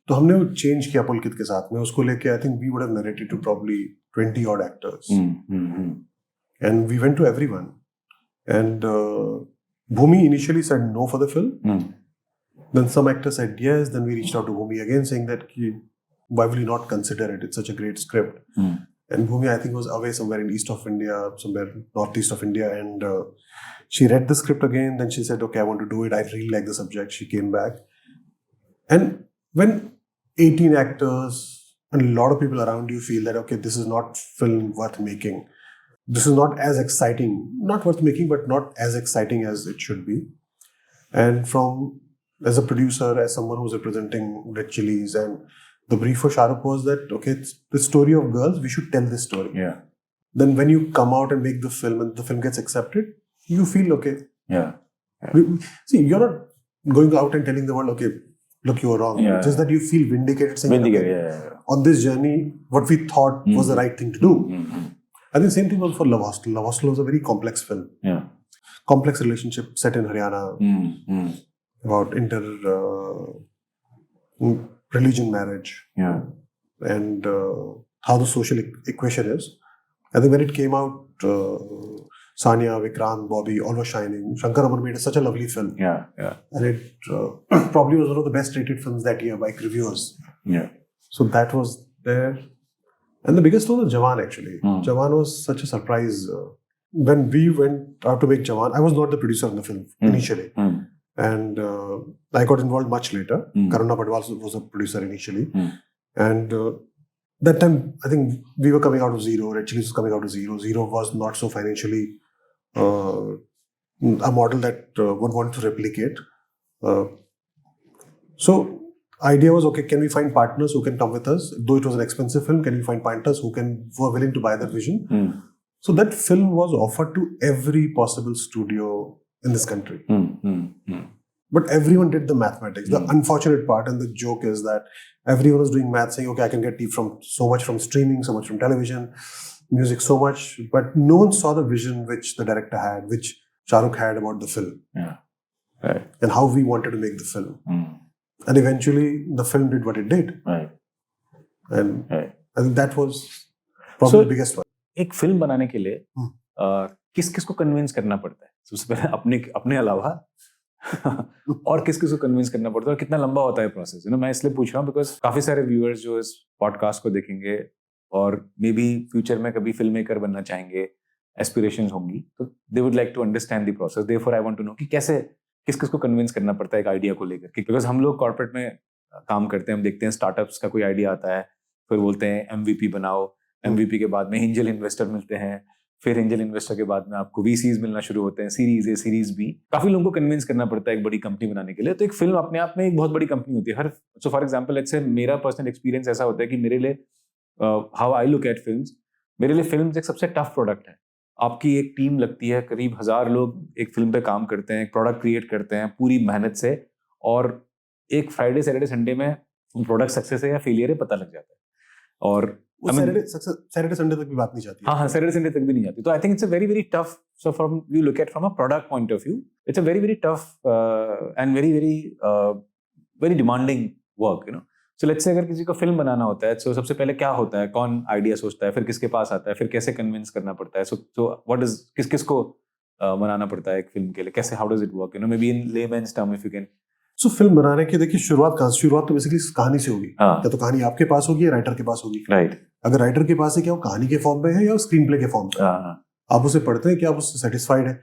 Speaker 3: तो हमने वो change किया पुलकित के साथ में. उसको लेके I think we would have narrated to probably 20 odd actors. And we went to everyone. And Bhumi initially said no for the film. Then some actors said yes. Then we reached out to Bhumi again saying that why will you not consider it? It's such a great script. And Bhumi, I think, was away somewhere in east of India, somewhere northeast of India. And she read the script again. Then she said, okay, I want to do it. I really like the subject. She came back. And when 18 actors and a lot of people around you feel that, okay, this is not film worth making. This is not as exciting, not worth making, but not as exciting as it should be. And as a producer, as someone who's representing Red Chillies, and the brief for Shah Rukh was that, okay, it's the story of girls, we should tell this story.
Speaker 2: Yeah.
Speaker 3: Then when you come out and make the film and the film gets accepted, you feel okay.
Speaker 2: Yeah.
Speaker 3: See, you're not going out and telling the world, okay, look, you were wrong.
Speaker 2: Yeah.
Speaker 3: Just that you feel vindicated. Saying,
Speaker 2: Vindicated,
Speaker 3: on this journey, what we thought was the right thing to do. I think same thing was for Love Hostel. Love Hostel was a very complex film.
Speaker 2: Yeah.
Speaker 3: Complex relationship set in Haryana about religion marriage.
Speaker 2: Yeah.
Speaker 3: And how the social equation is. I think when it came out, Sanya, Vikrant, Bobby, all were shining. Shankar Raman made such a lovely film.
Speaker 2: Yeah. Yeah.
Speaker 3: And it probably was one of the best rated films that year by reviewers.
Speaker 2: Yeah.
Speaker 3: So that was there. And the biggest one was Jawan, actually. Jawan was such a surprise. When we went out to make Jawan, I was not the producer of the film initially. And I got involved much later. Karuna Padwal was a producer initially. And that time, I think we were coming out of zero. Red Chillies was coming out of zero. Zero was not so financially a model that one wanted to replicate. So idea was, okay, can we find partners who can come with us? Though it was an expensive film, can we find partners who were willing to buy that vision? So that film was offered to every possible studio in this country. But everyone did the mathematics. The unfortunate part and the joke is that everyone was doing math saying, okay, I can get so much from streaming, so much from television, music, so much. But no one saw the vision which the director had, which Shah Rukh had about the film.
Speaker 2: Yeah. Right.
Speaker 3: And how we wanted to make the film. And eventually, the film did what it did.
Speaker 2: Right.
Speaker 3: And I think that was probably the biggest one.
Speaker 2: एक film बनाने के लिए किस को convince करना पड़ता है? सबसे पहले अपने अलावा और किस को कन्विंस करना पड़ता है और कितना लंबा होता है प्रोसेस? मैं इसलिए पूछ रहा हूँ बिकॉज काफी सारे व्यूअर्स जो इस पॉडकास्ट को देखेंगे और मे बी फ्यूचर में कभी फिल्म मेकर बनना चाहेंगे, एस्पिरेशंस होंगी, तो they would like to understand the process. Therefore I want to know कि कैसे किस को कन्विंस करना पड़ता है एक आइडिया को लेकर. बिकॉज हम लोग कॉर्पोरेट में काम करते हैं, हम देखते हैं स्टार्टअप्स का कोई आइडिया आता है, फिर बोलते हैं MVP बनाओ, MVP के बाद में एंजल इन्वेस्टर मिलते हैं, फिर एंजल इन्वेस्टर के बाद में आपको VCs मिलना शुरू होते हैं, सीरीज A, सीरीज B. काफी लोगों को कन्विंस करना पड़ता है एक बड़ी कंपनी बनाने के लिए. तो एक फिल्म अपने आप में एक बहुत बड़ी कंपनी होती है. सो फॉर एग्जांपल लेट्स से मेरा पर्सनल एक्सपीरियंस ऐसा होता है कि मेरे लिए how I look at films, मेरे लिए फिल्म्स एक सबसे टफ प्रोडक्ट है. आपकी एक टीम लगती है, करीब 1000 लोग एक फिल्म पे काम करते हैं, एक प्रोडक्ट क्रिएट करते हैं पूरी मेहनत से, और एक फ्राइडे सैटरडे संडे में प्रोडक्ट सक्सेस है या फेलियर है पता लग जाता है. और
Speaker 3: सैटरडे संडे तक भी बात नहीं जाती.
Speaker 2: हाँ, सैटरडे संडे तक भी नहीं जाती. तो आई think it's a very very tough. So from you look at from a product point of view, it's a very very tough and very demanding work. So let's say अगर किसी को film बनाना होता है, तो सबसे पहले क्या होता है, कौन आइडिया सोचता है, फिर किसके पास आता है, फिर कैसे कन्विंस करना पड़ता है. सो व्हाट इज किसको बनाना पड़ता है एक फिल्म के लिए, कैसे, how does it work, may be in layman's term if you can.
Speaker 3: So film बनाने की देखिए शुरुआत तो बेसिकली कहानी से होगी. या तो कहानी आपके पास होगी या राइटर के पास होगी.
Speaker 2: राइट.
Speaker 3: अगर राइटर के पास है, क्या वो कहानी के फॉर्म में है या स्क्रीन प्ले के फॉर्म में, आप उसे पढ़ते हैं, क्या आप उससे सेटिस्फाइड है.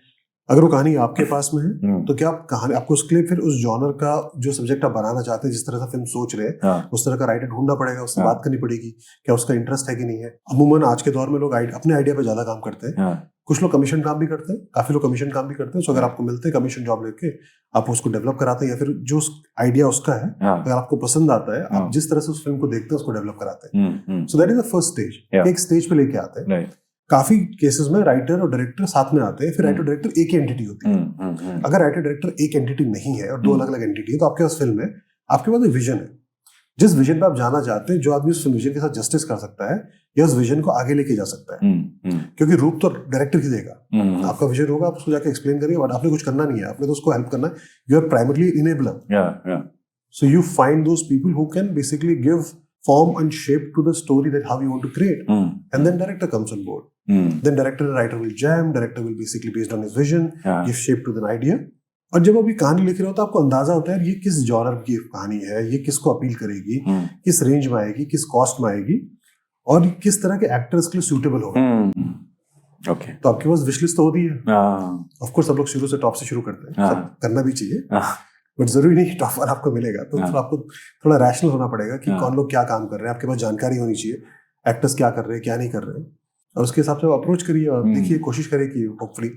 Speaker 3: अगर वो कहानी आपके पास में है तो क्या आप कहानी आपको उसके लिए फिर उस जॉनर का जो सब्जेक्ट आप बनाना चाहते हैं, जिस तरह से फिल्म सोच रहे हैं उस तरह का राइटर ढूंढना पड़ेगा, उससे बात करनी पड़ेगी, क्या उसका इंटरेस्ट है कि नहीं है। अमूमन आज के दौर में लोग अपने आइडिया पे ज्यादा काम करते हैं। कुछ लोग कमीशन काम भी करते हैं, काफी लोग कमीशन काम भी करते हैं। सो अगर आपको मिलते हैं कमीशन जॉब लेके, आप उसको डेवलप कराते हैं, या फिर जो आइडिया उसका है अगर आपको पसंद आता है, आप जिस तरह से उस फिल्म को देखते हैं उसको डेवलप कराते हैं। So that is the first stage. एक स्टेज पे लेके आते हैं। काफी केसेस में राइटर और डायरेक्टर साथ में आते हैं, फिर राइटर डायरेक्टर एक ही एंटिटी होती है। अगर राइटर डायरेक्टर एक एंटिटी नहीं है और दो अलग अलग एंटिटी है, तो आपके पास फिल्म है, आपके पास एक विजन है। जिस विजन पे आप जाना चाहते हैं, जो आदमी उस विजन के साथ जस्टिस कर सकता है या उस विजन को आगे लेके जा सकता है, क्योंकि रूप तो डायरेक्टर ही देगा। आपका विजन होगा, आप उसको जाके एक्सप्लेन करिए, बट आपने कुछ करना नहीं है, आपने तो उसको हेल्प करना है। You are primarily enabler. So you find those people who can basically give form and shape to the story that how you want to create, and then director comes on board. Then director and writer will jam. Director will basically based on his vision give shape to the idea. और जब अभी कहानी लिख रहे हो तो आपको अंदाजा होता है ये किस जॉनर की कहानी है, ये किसको अपील करेगी, किस रेंज में आएगी, किस कॉस्ट में आएगी, और किस तरह के एक्टर्स के लिए सूटेबल होगा।
Speaker 2: ओके,
Speaker 3: तो आपके पास विश लिस्ट तो होती है। ऑफ कोर्स सब लोग शुरू से टॉप से शुरू करते हैं, सब करना भी चाहिए, बट जरूरी नहीं टॉप वन आपको मिलेगा। तो आपको थोड़ा रैशनल होना पड़ेगा कि कौन लोग क्या काम कर रहे हैं, आपके पास जानकारी होनी चाहिए, एक्टर्स क्या कर रहे हैं, क्या नहीं कर रहे हैं, और उसके हिसाब से अप्रोच करिए और देखिए, कोशिश करिए कि होपफुली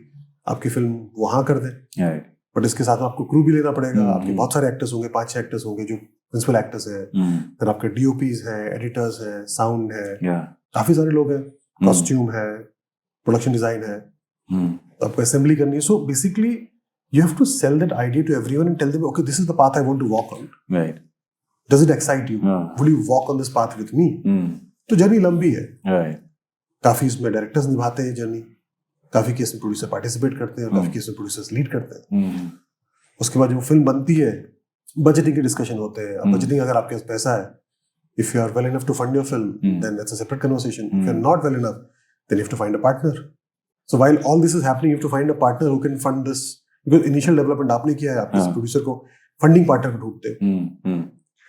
Speaker 3: आपकी फिल्म वहां कर दें। बट इसके साथ आपको क्रू भी लेना पड़ेगा। आपके बहुत सारे एक्टर्स होंगे, 5-6 एक्टर्स होंगे जो प्रिंसिपल एक्टर्स हैं, फिर आपके डीओपीज हैं, एडिटर्स हैं, साउंड है, काफी सारे लोग हैं, कॉस्ट्यूम है, प्रोडक्शन डिजाइन है, आपको असेंबली करनी है। So basically you have to sell that idea to everyone and tell them, okay, this is the path I want to walk on. Right. Does it excite you? Will you walk on this path with me? तो journey लंबी है। Right. काफी इसमें directors निभाते हैं journey, काफी case में producer participate करते हैं, काफी केस में प्रोड्यूसर्स लीड करते हैं। उसके बाद जब फिल्म बनती है, बजटिंग के डिस्कशन होते हैं। बजटिंग अगर आपके पास पैसा है, if you are well enough to fund your film, then that's a separate conversation. If you are not well enough, then you have to find a partner. So while all this is happening, you have to find a partner who can fund this. Because initial development आपने किया है, आपके producer को funding partner को ढूंढते हो,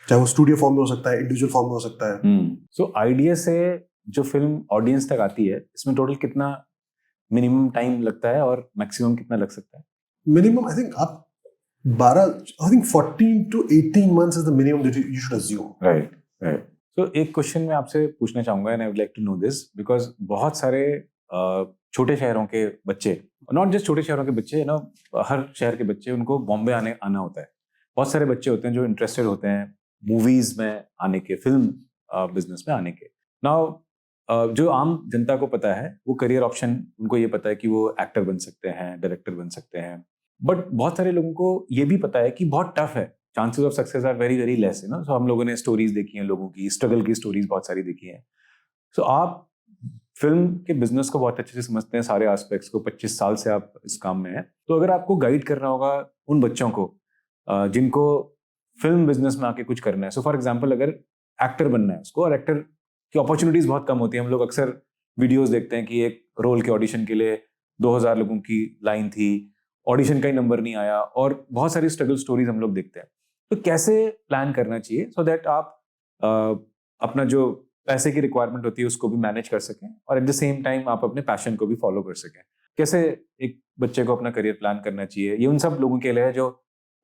Speaker 3: चाहे वो स्टूडियो फॉर्म में हो सकता है, इंडिविजुअल फॉर्म में हो सकता है।
Speaker 2: सो आइडिया से जो फिल्म ऑडियंस तक आती है, इसमें टोटल कितना मिनिमम टाइम लगता है और मैक्सिमम कितना लग सकता है?
Speaker 3: मिनिमम आई थिंक आप 14 to 18 months is the minimum that you should assume.
Speaker 2: Right. So एक क्वेश्चन मैं आपसे पूछना चाहूंगा, and I would like to know this because बहुत सारे छोटे शहरों के बच्चे, नॉट जस्ट छोटे शहरों के बच्चे, ना हर शहर के बच्चे, उनको बॉम्बे आना होता है। बहुत सारे बच्चे होते हैं जो इंटरेस्टेड होते हैं मूवीज में आने के, फिल्म बिजनेस में आने के। नाउ जो आम जनता को पता है वो करियर ऑप्शन, उनको ये पता है कि वो एक्टर बन सकते हैं, डायरेक्टर बन सकते हैं, बट बहुत सारे लोगों को ये भी पता है कि बहुत टफ है, chances of success are very very less है ना। सो हम लोगों ने स्टोरीज देखी हैं, लोगों की स्ट्रगल की स्टोरीज बहुत सारी देखी हैं। सो आप फिल्म के बिजनेस को बहुत अच्छे से समझते हैं, सारे एस्पेक्ट्स को, 25 साल से आप इस काम में हैं। तो अगर आपको गाइड करना होगा उन बच्चों को जिनको फिल्म बिजनेस में आके कुछ करना है, सो फॉर एग्जांपल अगर एक्टर बनना है उसको, और एक्टर की अपॉर्चुनिटीज बहुत कम होती है। हम लोग अक्सर वीडियोस देखते हैं कि एक रोल के ऑडिशन के लिए 2000 लोगों की लाइन थी, ऑडिशन का ही नंबर नहीं आया, और बहुत सारी स्ट्रगल स्टोरीज हम लोग देखते हैं। तो कैसे प्लान करना चाहिए सो दैट आप अपना जो पैसे की रिक्वायरमेंट होती है उसको भी मैनेज कर सकें, और एट द सेम टाइम आप अपने पैशन को भी फॉलो कर सकें? कैसे एक बच्चे को अपना करियर प्लान करना चाहिए? ये उन सब लोगों के लिए है जो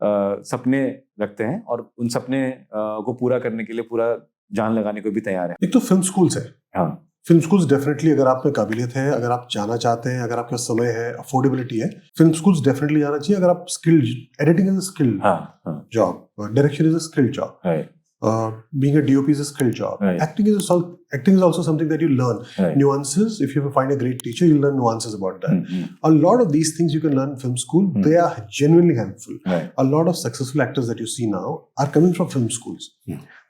Speaker 2: सपने रखते हैं और उन सपने को पूरा करने के लिए पूरा जान लगाने को भी तैयार है।
Speaker 3: एक तो फिल्म स्कूल्स है। हाँ, फिल्म स्कूल्स डेफिनेटली, अगर आप में काबिलियत है, अगर आप जाना चाहते हैं, अगर आपका समय है, अफोर्डेबिलिटी है, फिल्म स्कूल्स डेफिनेटली जाना चाहिए। अगर आप skilled, editing is a skilled job, direction is a skilled job, being a DOP is a skill job. Right. Acting is also something that you learn. Right. Nuances, if you find a great teacher, you'll learn nuances about that. A lot of these things you can learn in film school. They are genuinely helpful. Right. A lot of successful actors that you see now are coming from film schools.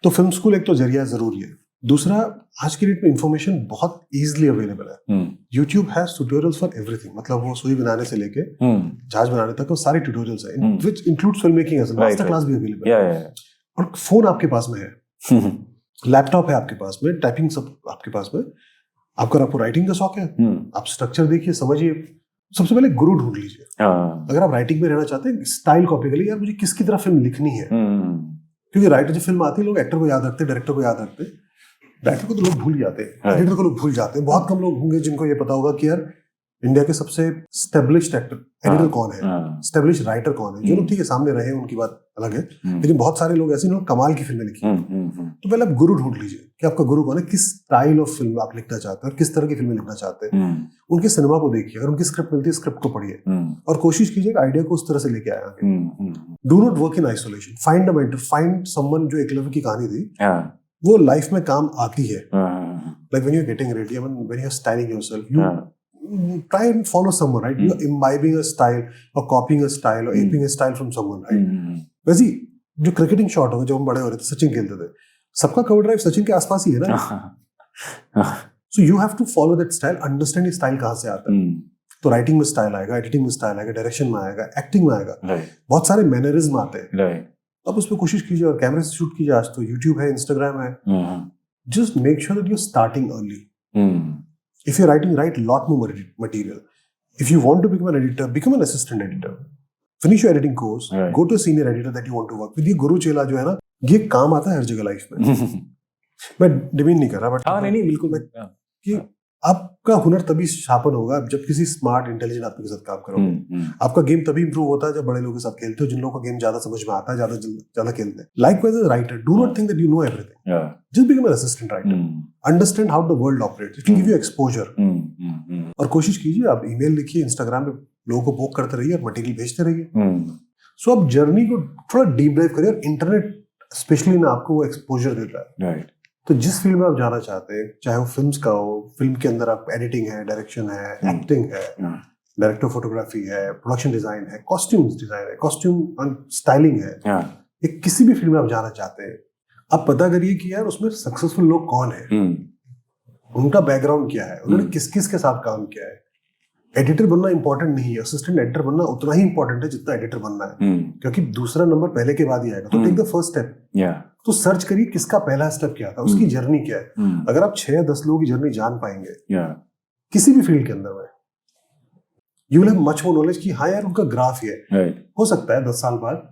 Speaker 3: तो film school एक तो जरिया जरूरी है। दूसरा, आज की date में इंफॉर्मेशन बहुत इजीली अवेलेबल है। YouTube has tutorials for everything. मतलब वो सुई बनाने से लेके जहाज बनाने तक वो सारे ट्यूटोरियल्स हैं, which includes filmmaking as well. Master class भी अवेलेबल है। और फोन आपके पास में है, लैपटॉप है आपके पास में, टाइपिंग सब आपके पास में। आपको राइटिंग का शौक है, आप स्ट्रक्चर देखिए, समझिए, सबसे पहले गुरु ढूंढ लीजिए। अगर आप राइटिंग में रहना चाहते हैं, स्टाइल कॉपी कर लीजिए, यार मुझे किसकी तरह फिल्म लिखनी है। क्योंकि राइटर जब फिल्म आती है, लोग एक्टर को याद रखते हैं, डायरेक्टर को याद रखते हैं, राइटर को तो लोग भूल जाते हैं, एडिटर को लोग भूल जाते हैं। बहुत कम लोग होंगे जिनको ये पता होगा कि यार इंडिया के सबसे स्टेब्लिश्ड एडिटर कौन है,
Speaker 2: हाँ,
Speaker 3: स्टेब्लिश्ड राइटर कौन है, जो लोग ठीक है सामने रहे उनकी बात अलग है, लेकिन बहुत सारे लोग ऐसे लोग कमाल की फिल्में लिखी हैं। तो पहले आप गुरु ढूंढ लीजिए कि आपका गुरु कौन है, किस स्टाइल ऑफ फिल्म आप लिखना चाहते हैं और किस तरह की फिल्में लिखना चाहते हैं। उनके सिनेमा को देखिए, अगर उनकी स्क्रिप्ट मिलती है स्क्रिप्ट को पढ़िए और कोशिश कीजिए आइडिया को उस तरह से लेके आए। Do not work in isolation, find a mentor, find someone. जो एकलव्य की कहानी थी वो लाइफ में काम आती है। Like when you are getting ready, when you are styling yourself, you try and follow someone, right? You're imbibing a style or copying a style or aping a style from someone, right? वैसे जो cricketing shot होगा, जब हम बड़े हो रहे थे, सचिन खेलते थे, सबका कवर ड्राइव सचिन के आसपास ही है ना। So you have to follow that style, understand ये स्टाइल कहाँ से आता है। तो राइटिंग में स्टाइल आएगा, एडिटिंग में स्टाइल आएगा, डायरेक्शन में आएगा, एक्टिंग में आएगा, बहुत सारे मैनरिज्म आते हैं। अब उस पर कोशिश कीजिए और कैमरे से शूट कीजिए। आज तो यूट्यूब है, इंस्टाग्राम है। Just make sure that you're starting early. If you're writing, write a lot more material. If you want to become an editor, become an assistant editor. Finish your editing course.
Speaker 2: Right.
Speaker 3: Go to a senior editor that you want to work with. ये गुरु चेला जो है ना, ये काम आता है हर जगह लाइफ में। मैं डिमीन नहीं कर रहा, बट
Speaker 2: हाँ नहीं बिल्कुल
Speaker 3: कि आपका हुनर तभी शार्पन होगा जब किसी स्मार्ट इंटेलिजेंट आदमी के साथ काम करोगे। आपका गेम तभी इंप्रूव होता है जब बड़े लोगों के साथ खेलते हो, जिन लोगों का गेम ज्यादा समझ में आता है, ज्यादा खेलते हैं। Likewise as a writer, do not think that you know everything. Just become an assistant writer. Understand how the world operates. It will give you exposure. और कोशिश कीजिए, आप ईमेल लिखिए, इंस्टाग्राम पे लोगों को पोक करते रहिए और मटेरियल भेजते रहिए। सो आप जर्नी को थोड़ा डीप डाइव करिए, और इंटरनेट स्पेशली ना आपको वो एक्सपोजर देता है। तो जिस फील्ड में आप जाना चाहते हैं, चाहे वो फिल्म्स का हो, फिल्म के अंदर आप एडिटिंग है, डायरेक्शन है, एक्टिंग है, डायरेक्टर फोटोग्राफी है, प्रोडक्शन डिजाइन है, कॉस्ट्यूम्स डिजाइन है, कॉस्ट्यूम स्टाइलिंग है, ये किसी भी फील्ड में आप जाना चाहते हैं, आप पता करिए कि यार उसमें सक्सेसफुल लोग कौन है, उनका बैकग्राउंड क्या है, उन्होंने किस किस के साथ काम किया है। एडिटर बनना इंपॉर्टेंट नहीं है, असिस्टेंट एडिटर बनना उतना ही इंपॉर्टेंट है जितना एडिटर बनना है, क्योंकि दूसरा नंबर पहले के बाद ही आएगा। तो टेक द फर्स्ट स्टेप। तो सर्च करिए किसका पहला स्टेप क्या था, उसकी जर्नी क्या है। अगर आप 6-10 लोगों की जर्नी जान पाएंगे किसी भी फील्ड के अंदर में, you will have much more knowledge कि हाँ यार उनका ग्राफ ये है। हो सकता है 10 साल बाद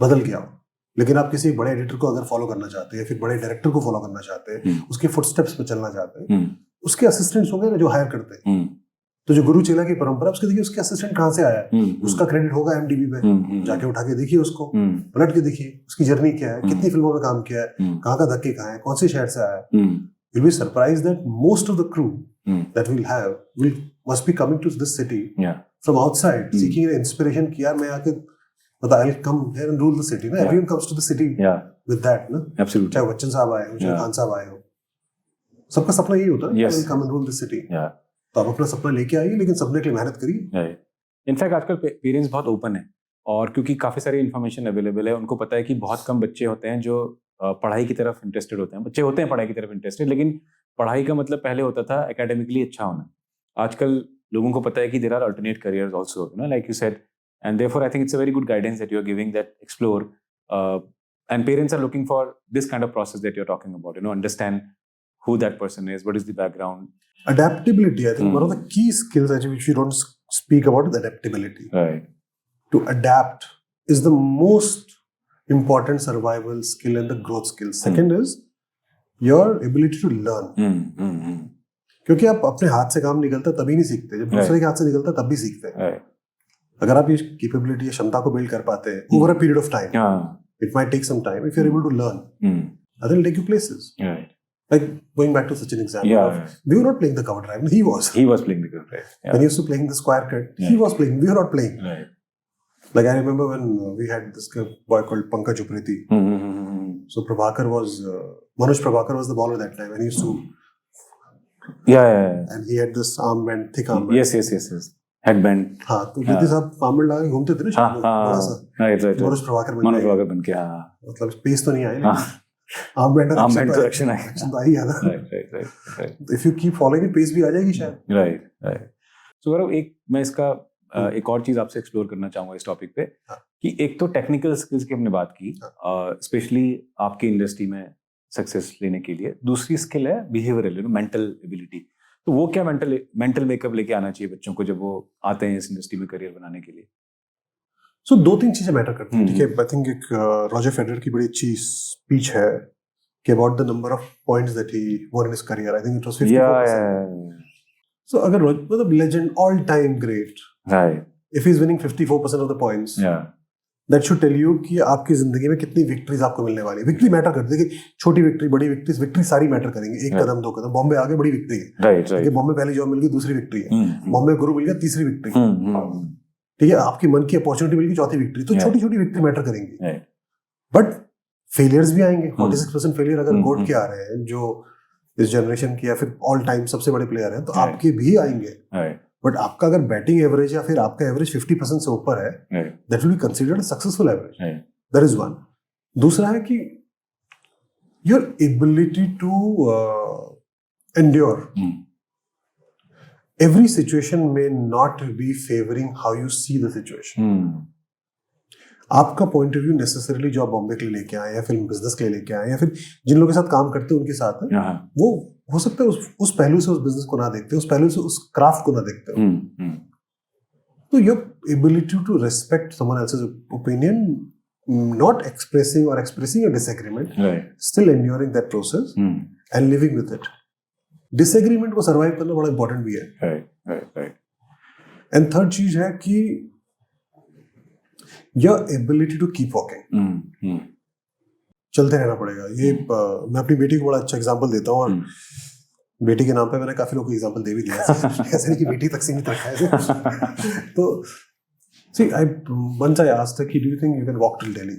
Speaker 3: बदल गया हो, लेकिन आप किसी बड़े एडिटर को अगर फॉलो करना चाहते हैं, फिर बड़े डायरेक्टर को फॉलो करना चाहते हैं, उसके फुटस्टेप्स पे चलना चाहते हैं, उसके असिस्टेंट्स होंगे ना जो हायर करते हैं। तो जो गुरु चेला की परंपरा, उसके देखिए उसके असिस्टेंट कहाँ से आया है, उसका क्रेडिट होगा IMDb पे, जाके उठा के देखिए उसको, पलट के देखिए उसकी जर्नी क्या है, कितनी फिल्मों में काम किया है, कहाँ का धक्के कहाँ है, कौन से शहर से आया है। You'll be surprised that most of the crew that we'll have must be coming to this city from outside, seeking an inspiration कि यार मैं आके मतलब I'll come here and rule the city ना। Everyone comes to the city with that ना।
Speaker 2: Absolutely.
Speaker 3: चाहे बच्चन साहब आए हो, चाहे खान साहब आए हो, सबका सपना यही होता है I'll come and rule the city। तो आप अपना सपना लेके आइए, लेकिन सपने के लिए मेहनत करिए।
Speaker 2: इनफैक्ट आजकल पेरेंट्स बहुत ओपन है, और क्योंकि काफ़ी सारी इन्फॉर्मेशन अवेलेबल है, उनको पता है कि बहुत कम बच्चे होते हैं जो पढ़ाई की तरफ इंटरेस्टेड होते हैं। बच्चे होते हैं पढ़ाई की तरफ इंटरेस्टेड, लेकिन पढ़ाई का मतलब पहले होता था एकेडमिकली अच्छा होना। आजकल लोगों को पता है कि there are alternate careers also, you know, like you said, and therefore I think it's a very good guidance that you are giving, that explore, and parents are looking for this kind of process that you are talking about, you know, understand who that person is, what is the background.
Speaker 3: Adaptability, I think one of the key skills actually which we don't speak about is adaptability.
Speaker 2: Right.
Speaker 3: To adapt is the most important survival skill and the growth skill. Second is your ability to learn. क्योंकि आप अपने हाथ से काम निकलता तभी नहीं सीखते, जब दूसरे के हाथ से निकलता तब भी सीखते हैं। अगर आप ये कैपेबिलिटी या क्षमता को बिल्ड कर पाते हैं over a period of time, it might take some time. If you're able to learn, that will take you places. Right. Like going back to such an example, we were not playing the cover drive. He was
Speaker 2: playing the cover drive.
Speaker 3: When he used to playing the square cut, he was playing. We were not playing.
Speaker 2: Right.
Speaker 3: Like I remember when we had this boy called Pankaj Upreti. So Prabhakar was Manoj Prabhakar was the bowler that time, and he used to.
Speaker 2: Yeah.
Speaker 3: And he had this armband, thick armband.
Speaker 2: Yes. Headband.
Speaker 3: हाँ, तो विधि साहब armband लगा के घूमते थे ना शाम को, बड़ा सा।
Speaker 2: Right.
Speaker 3: मनोज प्रभाकर बन के,
Speaker 2: मतलब
Speaker 3: स्पेस तो नहीं आए, लेकिन आर्मबैंड एक्शन तो आई है ना। Right. If you keep following it, pace भी आ जाएगी शायद।
Speaker 2: Right. So गौरव, एक मैं इसका एक और चीज आपसे एक्सप्लोर करना चाहूंगा इस टॉपिक पे, कि एक तो टेक्निकल स्किल्स की हमने बात की, स्पेशली आपकी इंडस्ट्री में सक्सेस लेने के लिए। दूसरी स्किल है बिहेवियरल, मेंटल एबिलिटी। तो वो क्या मेंटल मेकअप लेके आना चाहिए बच्चों को जब वो आते हैं इस इंडस्ट्री में करियर बनाने के लिए?
Speaker 3: So 2-3 चीजें मैटर करती हैं, ठीक है। आई थिंक एक रॉजर फेडरर की बड़ी अच्छी स्पीच है कि about the number of points that he won in his career, I think it was 54%। So अगर मतलब legend, all time great.
Speaker 2: Right.
Speaker 3: If he's winning 54% of the points,
Speaker 2: Yeah.
Speaker 3: that should tell you कि आपकी जिंदगी में कितनी victories आपको मिलने वाली है. विक्ट्री मैटर करती है कि छोटी विक्ट्री, बड़ी विक्ट्री सारी मैटर करेंगे. एक कदम, दो कदम. बॉम्बे आगे बड़ी विक्ट्री है.
Speaker 2: Right. Right.
Speaker 3: बॉम्बे पहली जॉब मिल गई, दूसरी विक्ट्री है. बॉम्बे गुरु मिल गया, तीसरी विक्ट्री.
Speaker 2: Mm-hmm.
Speaker 3: ठीक है, आपकी मन की अपॉर्चुनिटी मिल गई, चौथी विक्ट्री. तो छोटी छोटी विक्ट्री मैटर करेंगी.
Speaker 2: Right.
Speaker 3: बट फेलियर्स भी आएंगे. 46% फेलियर अगर गोट के आ रहे हैं, जो इस जनरेशन की या फिर ऑल टाइम सबसे बड़े प्लेयर हैं, तो आपके भी आएंगे. बट आपका अगर बैटिंग एवरेज या फिर आपका एवरेज 50% से ऊपर है, that will be considered successful average. That is one. दूसरा है कि your ability to endure. Every situation may not be favoring how you see the situation. आपका पॉइंट ऑफ व्यू नेसेसरीली जो आप बॉम्बे के लिए लेके आए या फिल्म बिजनेस के लिए लेके आए या फिर जिन लोगों के साथ काम करते हैं उनके साथ है, वो हो सकता है उस पहलू से उस बिजनेस को ना देखते, उस पहलू से उस क्राफ्ट को ना देखते हो. तो your ability to respect someone else's opinion, not expressing और expressing a disagreement, still enduring that process and living with it. Disagreement को सर्वाइव करना बड़ा इंपॉर्टेंट भी है. एंड थर्ड चीज है कि your ability to keep walking. चलते रहना पड़ेगा. ये मैं अपनी बेटी को बड़ा अच्छा एग्जांपल देता हूँ, और बेटी के नाम पे मैंने काफी लोगों को एग्जांपल दे भी दिया. ऐसे नहीं कि बेटी तक सीमित रखा है. तो see, once I asked her, do you think you can walk till Delhi?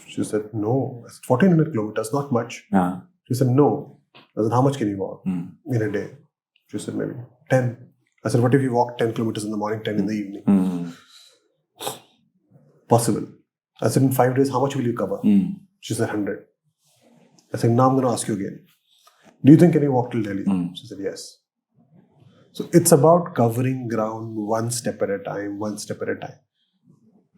Speaker 3: She said no. 1400 kilometers, not much. She said no. I said, how much can you walk in a day? She said maybe 10. I said, what if you walk 10 kilometers in the morning, 10 in the evening? Possible. I said, in 5 days, how much will you cover? She said 100. I said, now I'm going to ask you again. Do you think can you walk till Delhi? She said, yes. So it's about covering ground one step at a time, one step at a time.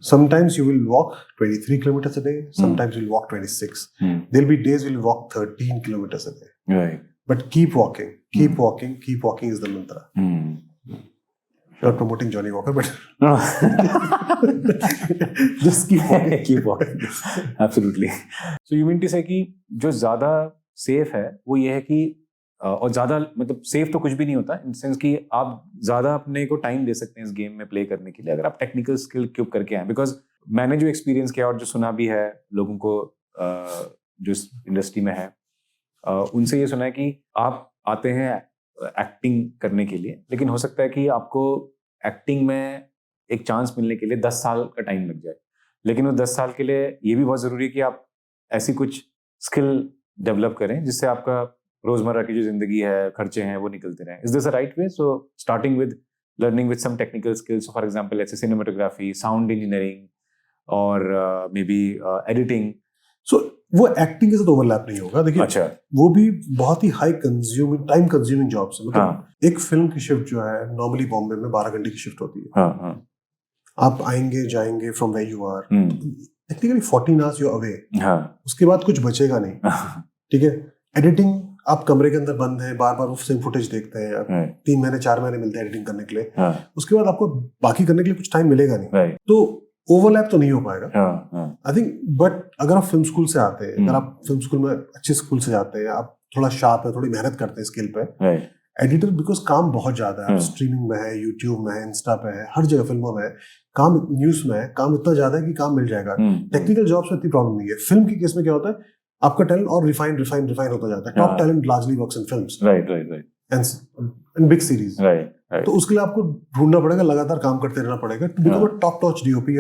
Speaker 3: Sometimes you will walk 23 kilometers a day. Sometimes you'll walk 26. There'll be days you'll walk 13 kilometers a day.
Speaker 2: Right.
Speaker 3: But keep walking. Keep walking. Keep walking is the mantra. Not promoting Johnny Walker, but just keep walking.
Speaker 2: Keep walking. Absolutely. So you mean to say कि जो ज्यादा safe है वो ये है कि और ज्यादा मतलब सेफ तो कुछ भी नहीं होता, इन सेंस कि आप ज्यादा अपने को टाइम दे सकते हैं इस गेम में प्ले करने के लिए अगर आप टेक्निकल स्किल क्यूब करके आए. बिकॉज मैंने जो एक्सपीरियंस किया और जो सुना भी है लोगों को जो इस इंडस्ट्री में है, उनसे ये सुना है कि आप आते हैं एक्टिंग करने के लिए, लेकिन हो सकता है कि आपको एक्टिंग में एक चांस मिलने के लिए 10 साल का टाइम लग जाए. लेकिन वो 10 साल के लिए ये भी बहुत ज़रूरी है कि आप ऐसी कुछ स्किल डेवलप करें जिससे आपका रोज़मर्रा की जो ज़िंदगी है, खर्चे हैं, वो निकलते रहें. Is this a right way? So starting with learning with some technical skills, for example ऐसे सिनेमाटोग्राफी, साउंड इंजीनियरिंग और मे बी एडिटिंग.
Speaker 3: सो वो एक्टिंग के साथ ओवरलैप नहीं होगा. देखिए,
Speaker 2: अच्छा,
Speaker 3: वो भी बहुत ही high consuming, time consuming jobs है. मतलब एक फिल्म की शिफ्ट जो है नॉर्मली बॉम्बे में 12 घंटे की शिफ्ट होती है. आप आएंगे जाएंगे from where you are, technically 14 hours you away. उसके बाद कुछ बचेगा नहीं. ठीक है. एडिटिंग, आप कमरे के अंदर बंद हैं, बार बार वो सेम फुटेज देखते हैं. 3 महीने 4 महीने मिलते हैं एडिटिंग करने के लिए. उसके बाद आपको बाकी करने के लिए कुछ टाइम मिलेगा नहीं. तो ओवरलैप तो नहीं हो पाएगा. I think. बट अगर आप फिल्म स्कूल से आते हैं, अगर आप फिल्म स्कूल में अच्छे स्कूल से जाते हैं, आप थोड़ा शार्प है, थोड़ी मेहनत करते हैं स्किल पे, एडिटर बिकॉज काम बहुत ज्यादा है. आप स्ट्रीमिंग में है, यूट्यूब में है, इंस्टा पे है, हर जगह फिल्मों में है काम, न्यूज में है काम, इतना ज्यादा है कि काम मिल जाएगा. टेक्निकल जॉब्स में इतनी प्रॉब्लम नहीं है. फिल्म के केस में क्या होता है, आपका टैलेंट और रिफाइन होता जाता है. Top talent largely works in films, right, and big series. तो उसके लिए आपको ढूंढना पड़ेगा, लगातार काम करते रहना पड़ेगा. To become a top notch DOP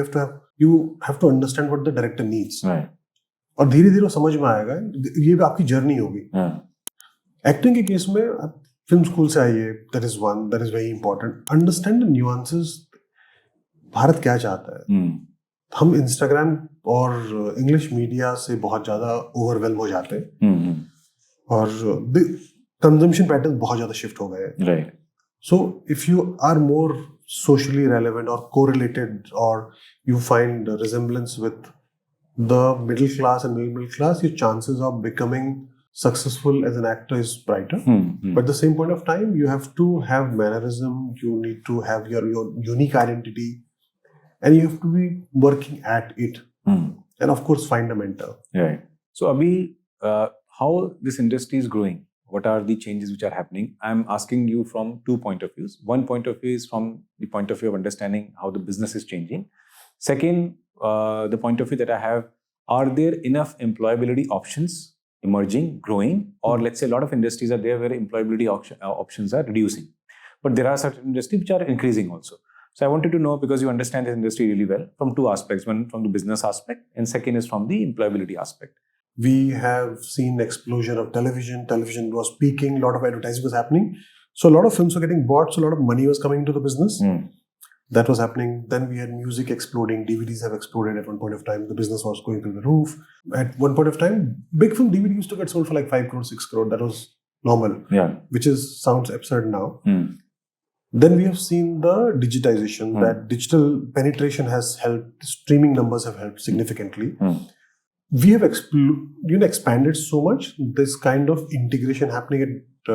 Speaker 3: you have to understand what the director needs. और धीरे धीरे समझ में आएगा. ये भी आपकी जर्नी होगी. एक्टिंग के केस में आप फिल्म स्कूल से आइए, that is one, that is very important. Understand the nuances. Bharat क्या चाहता है. हम इंस्टाग्राम और इंग्लिश मीडिया से बहुत ज्यादा ओवरवेल्म हो जाते हैं, और कंजम्पशन पैटर्न बहुत ज्यादा शिफ्ट हो गए हैं. So if you are more socially relevant or correlated, or you find a resemblance with the middle class and middle class, your chances of becoming successful as an actor is brighter. But at the same point of time, you have to have mannerism, you need to have your unique identity, and you have to be working at it. And of course, find a mentor.
Speaker 2: Right. So, Abhi, how this industry is growing? what are the changes which are happening? I'm asking you from two point of views. One point of view is from the point of view of understanding how the business is changing. Second, the point of view that I have, are there enough employability options emerging, growing, or let's say a lot of industries are there where employability options are reducing, but there are certain industries which are increasing also. So I wanted to know, because you understand this industry really well, from two aspects. One from the business aspect, and second is from the employability aspect.
Speaker 3: We have seen explosion of television. Television was peaking. A lot of advertising was happening. So a lot of films were getting bought. So a lot of money was coming into the business. That was happening. Then we had music exploding. DVDs have exploded at one point of time. The business was going through the roof. At one point of time, big film DVD used to get sold for like 5 crore, 6 crore. That was normal.
Speaker 2: Yeah.
Speaker 3: Which sounds absurd now. Then we have seen the digitization. That digital penetration has helped. Streaming numbers have helped significantly. We have expanded so much. This kind of integration happening at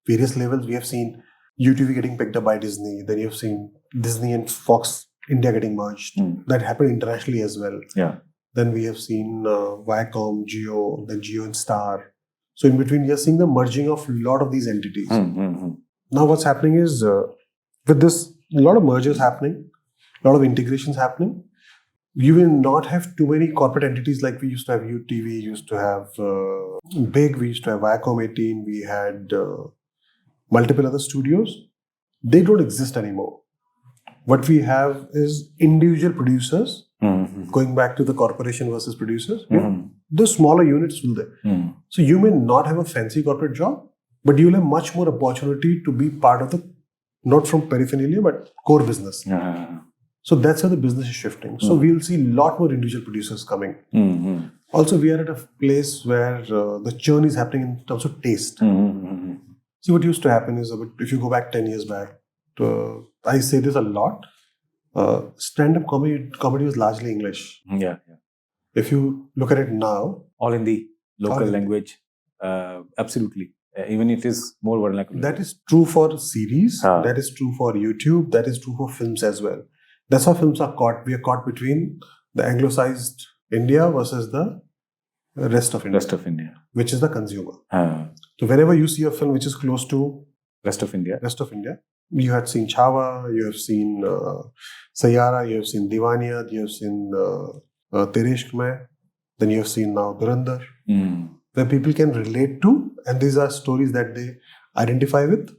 Speaker 3: various levels. We have seen UTV getting picked up by Disney. Then you have seen Disney and Fox India getting merged. That happened internationally as well.
Speaker 2: Yeah.
Speaker 3: Then we have seen Viacom, Jio, then Jio and Star. So in between, we are seeing the merging of a lot of these entities. Now what's happening is, with this, a lot of mergers happening, a lot of integrations happening. You will not have too many corporate entities like we used to have. UTV used to have Big, we used to have Viacom 18, we had multiple other studios. They don't exist anymore. What we have is individual producers, going back to the corporation versus producers. The smaller units will there. So you may not have a fancy corporate job, but you will have much more opportunity to be part of the, not from paraphernalia, but core business. So that's how the business is shifting. So we'll see a lot more individual producers coming. Also, we are at a place where the churn is happening in terms of taste. See, what used to happen is, if you go back 10 years back, I say this a lot, stand-up comedy was largely English. If you look at it now,
Speaker 2: all in the local language, absolutely. Even it is more vernacular.
Speaker 3: That is true for series, that is true for YouTube, that is true for films as well. That's how films are caught. We are caught between the anglicized India versus the rest of India, which is the consumer. So whenever you see a film which is close to
Speaker 2: rest of India,
Speaker 3: you had seen Chhawa, you have seen Sayyara, you have seen Diwaniyat, you have seen Tere Ishq Mein, then you have seen now Dhurandhar, where people can relate to, and these are stories that they identify with.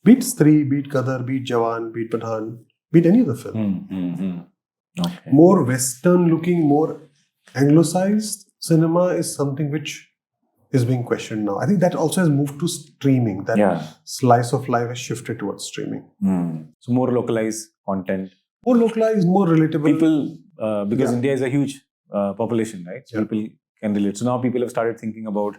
Speaker 3: Beat Stree, beat Qadar, beat Jawan, beat Pathan, beat any other film. More Western looking, more anglicized cinema is something which is being questioned now. I think that also has moved to streaming. That slice of life has shifted towards streaming.
Speaker 2: So more localized content.
Speaker 3: More localized, more relatable.
Speaker 2: People, because India is a huge population, right? So people can relate. So now people have started thinking about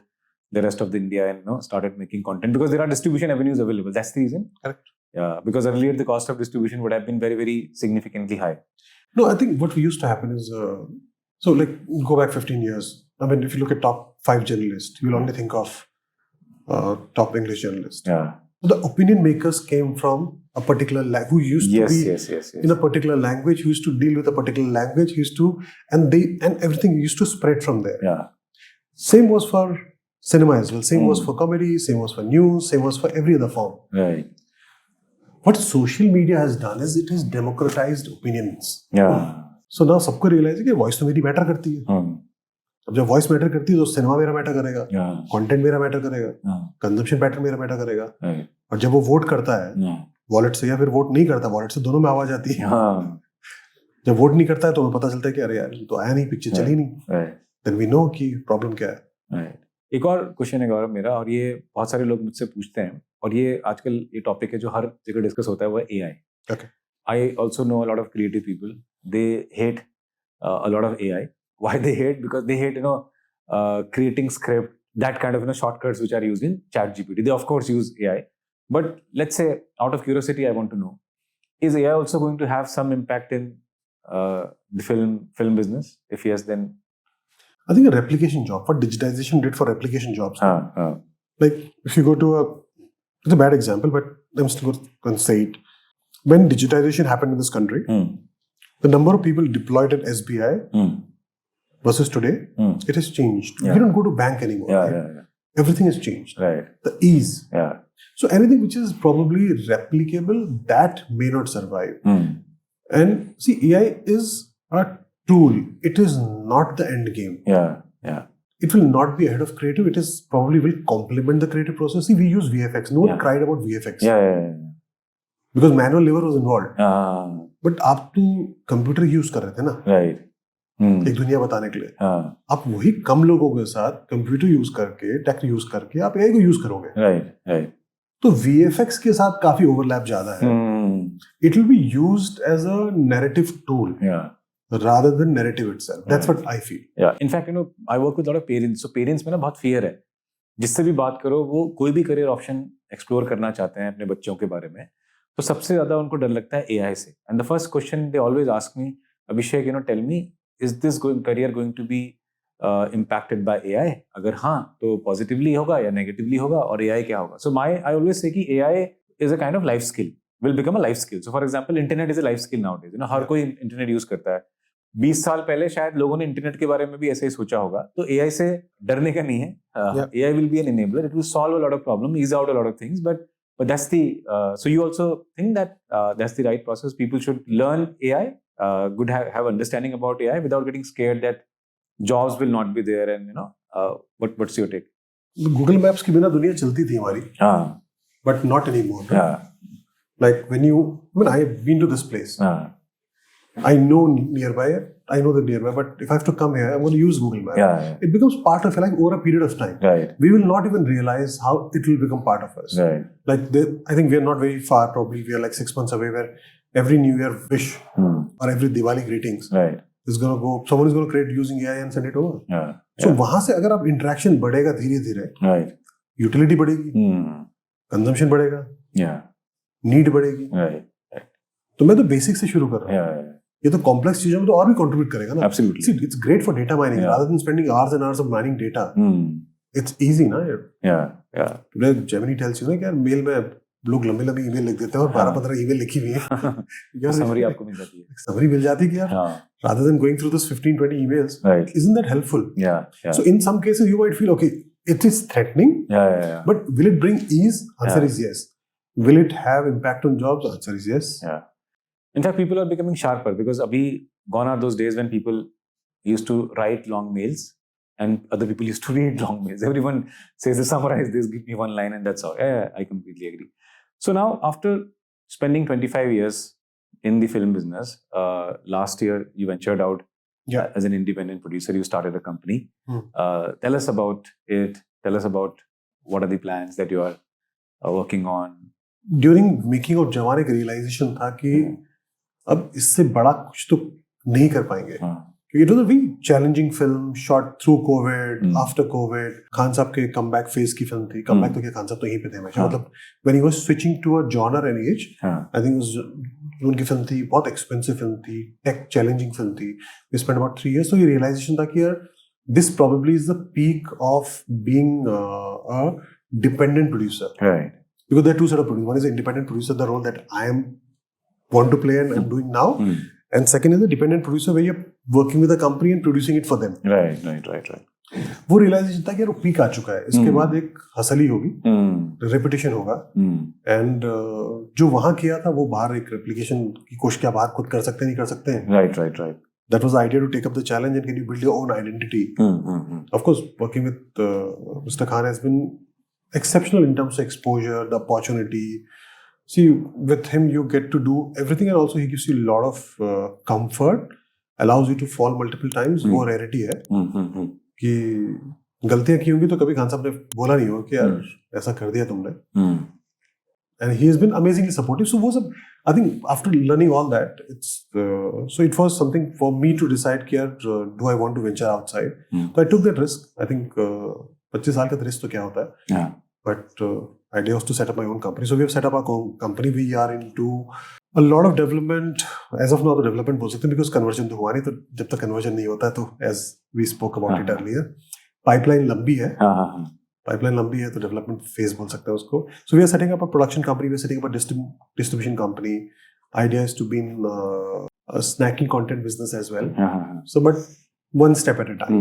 Speaker 2: the rest of the India and started making content because there are distribution avenues available. That's the reason.
Speaker 3: Correct.
Speaker 2: Yeah, because earlier the cost of distribution would have been very, very significantly high.
Speaker 3: No, I think what used to happen is, so like go back 15 years. I mean, if you look at top 5 journalists, you'll only think of top English journalists.
Speaker 2: Yeah.
Speaker 3: So the opinion makers came from a particular who used to be in a particular language, who used to deal with a particular language, and everything used to spread from there.
Speaker 2: Yeah.
Speaker 3: Same was for cinema as well. Same was for comedy. Same was for news. Same was for every other form.
Speaker 2: Right.
Speaker 3: What social media has done is it has democratized opinions.
Speaker 2: Yeah.
Speaker 3: So now सबको realize है कि voice तो मेरी matter करती है. अब जब voice matter करती है तो cinema मेरा matter करेगा, content मेरा matter करेगा, consumption pattern मेरा matter करेगा. और जब वो vote करता है, wallet से या फिर vote नहीं करता, wallet से दोनों में आवाज आती है. जब vote नहीं करता है तो हमें पता चलता है कि अरे यार तो आया नहीं, picture चली नहीं. Then we know कि problem क्या है.
Speaker 2: एक और क्वेश्चन है गौरव मेरा, और ये बहुत सारे लोग मुझसे पूछते हैं, और ये आजकल ये टॉपिक है जो हर जगह डिस्कस होता है, वो है AI. I also know a lot of creative people. They hate a lot of AI. Why they hate? Because they hate creating script, that kind of shortcuts which are used in ChatGPT. They of course use AI, but let's say out of curiosity, I want to know: is AI also going to have some impact in the film business? If yes, then
Speaker 3: I think a replication job. What digitization did for replication jobs. Like if you go to it's a bad example, but I'm still going to say it. When digitization happened in this country, the number of people deployed at SBI versus today, it has changed. We don't go to bank anymore. everything has changed.
Speaker 2: Right.
Speaker 3: The ease.
Speaker 2: Yeah.
Speaker 3: So anything which is probably replicable, that may not survive. And see, AI is a tool. It is not the end game.
Speaker 2: Yeah. Yeah.
Speaker 3: It will not be ahead of creative. It is probably will complement the creative process. See, we use VFX. No one cried about VFX.
Speaker 2: Yeah.
Speaker 3: Because manual labor was involved.
Speaker 2: But
Speaker 3: आप तो computer use कर रहे थे ना,
Speaker 2: right,
Speaker 3: एक दुनिया बताने के लिए. आप वही कम लोगों के साथ कंप्यूटर यूज करके, टेक यूज करके आप एआई को यूज करोगे.
Speaker 2: राइट.
Speaker 3: तो VFX के साथ काफी ओवरलैप ज्यादा है. It will be used as a narrative tool rather than narrative itself. That's what I feel.
Speaker 2: Yeah. In fact, I work with a lot of parents. So parents में ना बहुत fear है. जिससे भी बात करो, वो कोई भी करियर ऑप्शन एक्सप्लोर करना चाहते हैं अपने बच्चों के बारे में, तो सबसे ज्यादा उनको डर लगता है AI से. And the first question they always ask me, Abhishek, tell me, is this career going to be impacted by AI? अगर हाँ, तो पॉजिटिवली होगा या नेगेटिवली होगा, और AI क्या होगा? सो आई ऑलवेज से कि AI is a kind of life skill, will become a life skill. So for example, internet is a life skill nowadays. हर कोई इंटरनेट यूज करता है. 20 साल पहले शायद लोगों ने इंटरनेट के बारे में भी ऐसे ही सोचा होगा. तो AI से डरने का नहीं है. AI will be an enabler. It will solve a lot of problems, ease out a lot of things. But that's the so you also think that that's the right process. People should learn AI, have understanding about AI without getting scared that jobs will not be there. And what's your take?
Speaker 3: Google Maps के बिना दुनिया चलती थी हमारी. But not anymore. Like I've been to this place. I know nearby. I know the nearby, but if I have to come here, I'm going to use Google Maps. It becomes part of your life over a period of time. We will not even realize how it will become part of us. Like I think we are not very far. Probably we are like 6 months away, where every New Year wish or every Diwali greetings is going to go. Someone is going to create using AI and send it over. So वहाँ से अगर आप interaction बढ़ेगा धीरे-धीरे, utility बढ़ेगी, consumption बढ़ेगा, need बढ़ेगी. तो मैं तो बेसिक से शुरू कर रहा हूँ. ये तो कॉम्प्लेक्स चीजों में तो और भी कंट्रीब्यूट करेगा ना.
Speaker 2: Absolutely.
Speaker 3: See, it's great for data mining. Rather than spending hours and hours of mining data, it's easy ना. Today Gemini tells you ना कि यार मेल में लोग लंबे ईमेल लिख देते हैं और 12-15 ईमेल लिखी हुई है.
Speaker 2: समरी आपको मिल जाती है.
Speaker 3: समरी मिल जाती है कि यार, rather than going through this 15-20 emails, isn't that helpful? So in some cases you might feel, okay, it is threatening, but will it bring ease? Answer is yes. Will it have impact on jobs? Answer is yes.
Speaker 2: In fact, people are becoming sharper, because abhi gone are those days when people used to write long mails and other people used to read long mails. Everyone says, summarize this, give me one line, and that's all. I completely agree. So now, after spending 25 years in the film business, last year you ventured out as an independent producer. You started a company. Tell us about it. Tell us about what are the plans that you are working on.
Speaker 3: During making of जवान एक realization था कि अब इससे बड़ा कुछ तो नहीं कर पाएंगे. It was a very challenging film, shot through COVID, after COVID. Khan साहब के comeback phase की film थी. Comeback तो क्या, खान साहब तो यहीं पे थे हमेशा. मतलब when he was switching to a genre and age, I think it was उनकी film थी, बहुत expensive film थी, tech challenging film थी. We spent about 3 years. So ये realization था कि यार, this probably is the peak of being a dependent producer. Because there are two sort of producers. One is an independent producer, the role that I want to play and I'm doing now. And second is a dependent producer, where you're working with a company and producing it for them.
Speaker 2: Right.
Speaker 3: वो realization था कि यार वो peak आ चुका है. इसके बाद एक हसली होगी, repetition होगा, and जो वहाँ किया था वो बाहर एक replication की कोशिश क्या बाहर खुद कर सकते हैं, नहीं कर सकते हैं.
Speaker 2: Right.
Speaker 3: That was the idea, to take up the challenge and can you build your own identity. Of course, working with Mr. Khan has been exceptional in terms of exposure, the opportunity. See, with him you get to do everything, and also he gives you a lot of comfort, allows you to fall multiple times. वो rarity है कि गलतियां की होंगी तो कभी खान साहब ने बोला नहीं हो कि यार ऐसा कर दिया तुमने. And he has been amazingly supportive. So I think after learning all that, so it was something for me to decide कि यार do I want to venture outside. So I took that risk. I think 25 साल का risk तो क्या होता है. But idea was to set up my own company. So we have set up our company. We are into a lot of development. As of now, the development बोल सकते हैं, because conversion तो हुआ नहीं. तो जब तक conversion नहीं होता है, तो as we spoke about it earlier, pipeline लंबी है. Pipeline लंबी है, तो development phase बोल सकते हैं उसको. So we are setting up a production company. We are setting up a distribution company. Idea is to be in a snacking content business as well. So, but one step at a time.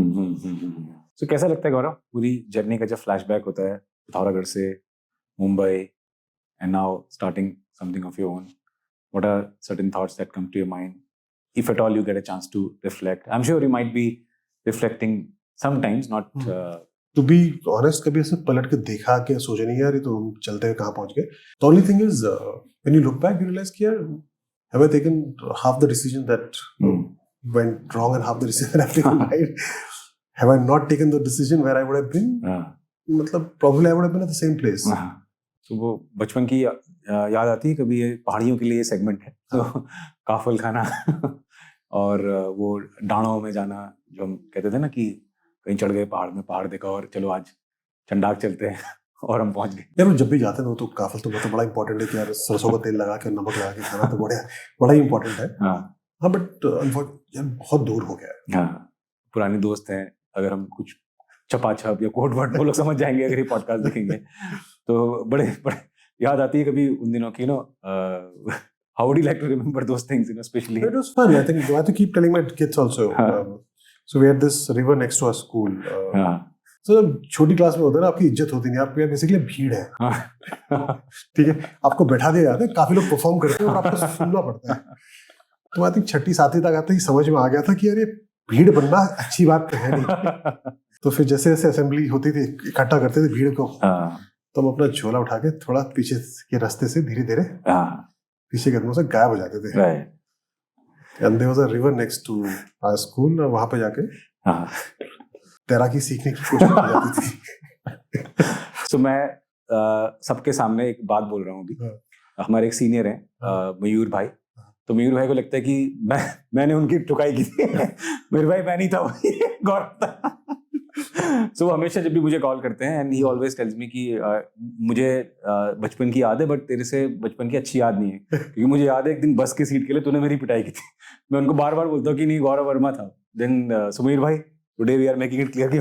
Speaker 2: So कैसा लगता है गौरव पूरी journey का जब flashback होता है पिथौरागढ़ से Mumbai and now starting something of your own? What are certain thoughts that come to your mind? If at all you get a chance to reflect. I'm sure you might be reflecting sometimes, not...
Speaker 3: to be honest कभी ऐसे पलट के देखा कि सोचा नहीं यार ये तो हम चलते हुए कहाँ पहुंच गए. The only thing is when you look back you realize कि यार have I taken half the decision that went wrong and half the decision I've taken right. Have I not taken the decision where I would have been? मतलब probably I would have been at the same place.
Speaker 2: तो वो बचपन की याद आती है कभी. ये पहाड़ियों के लिए सेगमेंट है तो काफल खाना और वो डाणों में जाना जो हम कहते थे ना कि कहीं चढ़ गए पहाड़ में, पहाड़ देखा और चलो आज चंडाक चलते हैं और हम पहुंच गए.
Speaker 3: यार जब भी जाते हैं तो काफल तो बड़ा इंपॉर्टेंट है कि यार सरसों का तेल लगा के नमक लगा के खाना तो बड़ा ही इंपॉर्टेंट है. हाँ बट यार बहुत दूर हो गया है.
Speaker 2: हाँ पुराने दोस्त हैं, अगर हम कुछ छपाछप या कोट वर्ड वो लोग समझ जाएंगे अगर ये पॉडकास्ट देखेंगे तो बड़े याद आती है कभी उन दिनों की. How would you like to remember those things, especially?
Speaker 3: It was fun. I think I have to keep telling my kids also. So we had this river next to our school. So जब छोटी class में होता है ना आपकी इज्जत होती नहीं, आप बेसिकली भीड़ है. ठीक है, आपको बैठा दिया जाता है, काफी लोग परफॉर्म करते हैं और आपको सुनना पड़ता है. तो आई थिंक 6ठी 7वीं तक आते ही समझ में आ गया था कि यार ये भीड़ बनना अच्छी बात तो है नहीं. तो फिर जैसे जैसे असेंबली होती थी इकट्ठा करते थे भीड़ को, तो हम अपना झोला उठा के थोड़ा पीछे के रास्ते से धीरे धीरे पीछे कदमों से गायब हो जाते थे. And there was a river next to our school. वहां पे जाके तैराकी सीखने की कोशिश की जाती थी.
Speaker 2: सो मैं सबके सामने एक बात बोल रहा हूँ अभी. हमारे एक सीनियर हैं मयूर भाई. तो मयूर भाई को लगता है कि मैंने उनकी ठुकाई की थी. मयूर भाई मैं नहीं था, गौरव था. So, हमेशा जब भी मुझे कॉल करते हैं and he always tells me कि मुझे बचपन की याद है बट तेरे से बचपन की अच्छी याद नहीं है, क्योंकि मुझे याद है एक दिन बस की सीट के लिए तूने मेरी पिटाई की थी. मैं उनको बार बार बोलता हूँ कि नहीं गौरव वर्मा था. देन सुमीर भाई today we are making it clear कि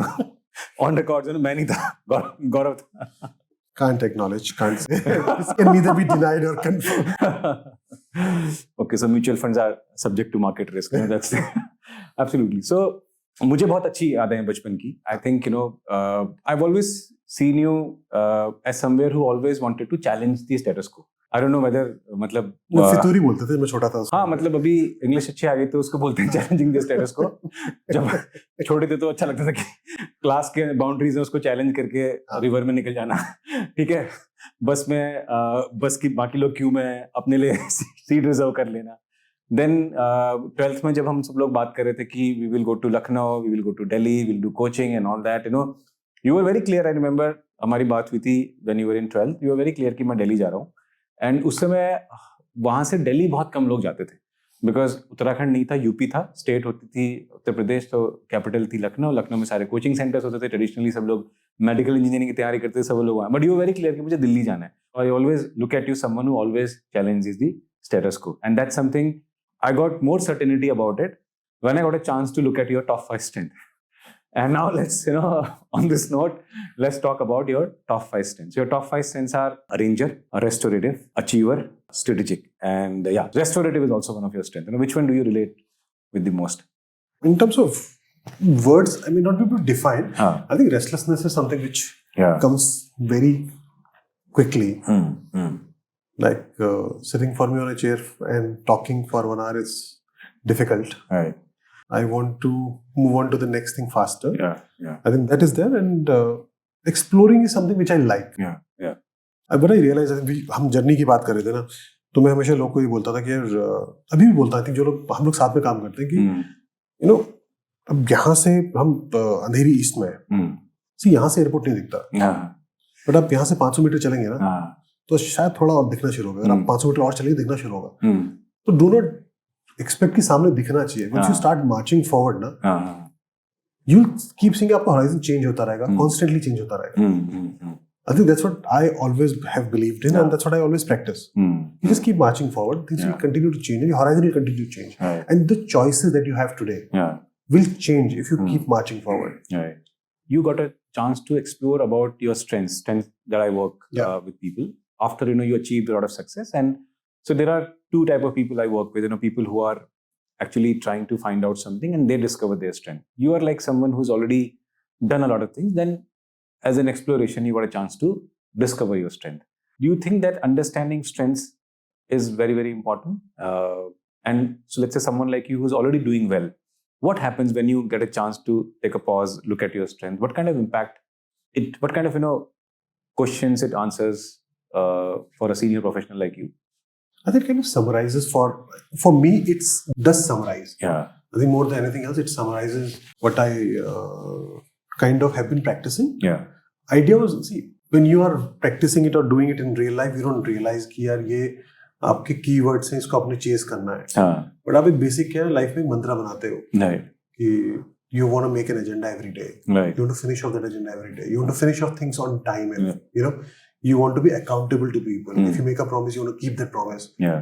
Speaker 2: ऑन रिकॉर्ड मैं नहीं था, गौरव था.
Speaker 3: Can't acknowledge, can't say. This can neither be denied or confirmed.
Speaker 2: Okay, so mutual funds are subject to market risk. That's absolutely. So मुझे बहुत अच्छी यादें हैं बचपन की. I think I've always seen you as somewhere who always wanted to challenge the status quo. I don't know whether मतलब
Speaker 3: फितूरी बोलते थे मैं छोटा था.
Speaker 2: हाँ मतलब अभी इंग्लिश अच्छी आ गई तो उसको बोलते हैं चैलेंजिंग द स्टेटस को. जब छोटे थे तो अच्छा लगता था कि क्लास के बाउंड्रीज में उसको चैलेंज करके रिवर में निकल जाना. ठीक है, बस में बस की बाकी लोग क्यों में अपने लिए सीट रिजर्व कर लेना. देन 12th में जब हम सब लोग बात कर रहे थे कि we will go to Lucknow, we will go to Delhi, will do coaching and all that, you were very clear. I remember हमारी बात हुई थी when you were in 12th, you were very clear कि मैं दिल्ली जा रहा हूँ. एंड उस समय वहाँ से दिल्ली बहुत कम लोग जाते थे बिकॉज उत्तराखंड नहीं था, यूपी था, स्टेट होती थी उत्तर प्रदेश, तो कैपिटल थी लखनऊ. लखनऊ में सारे कोचिंग सेंटर्स होते थे. ट्रेडिशनली सब लोग मेडिकल इंजीनियरिंग की तैयारी करते थे, सब लोग वहाँ. बट यू वेरी क्लियर कि मुझे दिल्ली जाना है. I always look at you someone who always challenges the status quo, and that's something I got more certainty about it when I got a chance to look at your top 5 strengths. And now let's, on this note, let's talk about your top 5 strengths. Your top 5 strengths are arranger, restorative, achiever, strategic. And restorative is also one of your strengths. Which one do you relate with the most?
Speaker 3: In terms of words, I may not be able to define. I think restlessness is something which comes very quickly. Like sitting for me on a chair and talking for 1 hour is difficult.
Speaker 2: Right.
Speaker 3: I want to move on to the next thing faster.
Speaker 2: Yeah.
Speaker 3: I think that is there, and exploring is something which I like.
Speaker 2: Yeah.
Speaker 3: But I realize हम journey की बात कर रहे थे ना, तो मैं हमेशा लोग को ये बोलता था कि यार अभी भी बोलता था कि जो लोग हम लोग साथ में काम करते हैं कि अब यहाँ से हम अंधेरी ईस्ट में है, यहाँ से एयरपोर्ट नहीं दिखता, बट आप यहाँ से 500 मीटर चलेंगे ना तो शायद थोड़ा और दिखना शुरू होगा. अगर आप 500 मीटर और चलेंगे दिखना शुरू होगा. तो डू नॉट एक्सपेक्ट कि सामने दिखना चाहिए. Once you start marching forward ना, you'll keep seeing आपका horizon change होता रहेगा, constantly change होता रहेगा. I think that's what I always have believed in, and that's what I always practice. You just keep marching forward, things will continue to change, and your horizon will continue to change. And the choices that you have today will change if you keep marching forward.
Speaker 2: You got a chance to explore about your strengths that I work with people. After you achieved a lot of success, and so there are 2 type of people I work with. People who are actually trying to find out something and they discover their strength. You are like someone who's already done a lot of things, then as an exploration, you got a chance to discover your strength. Do you think that understanding strengths is very, very important? And so let's say someone like you who's already doing well, what happens when you get a chance to take a pause, look at your strength? What kind of impact what kind of, questions it answers for a senior professional like you?
Speaker 3: I think it kind of summarizes for me, does summarize.
Speaker 2: Yeah.
Speaker 3: I think more than anything else, it summarizes what I kind of have been practicing.
Speaker 2: Yeah.
Speaker 3: Idea was, see, when you are practicing it or doing it in real life, you don't realize कि यार ये आपके keywords हैं, इसको आपने chase करना है.
Speaker 2: हाँ.
Speaker 3: But आप एक basic क्या है, life में मंत्रा बनाते हो.
Speaker 2: Right.
Speaker 3: कि you want to make an agenda every day.
Speaker 2: Right.
Speaker 3: You want to finish off that agenda every day. You want to finish off things on time, and you want to be accountable to people. If you make a promise, you want to keep that promise.
Speaker 2: Yeah.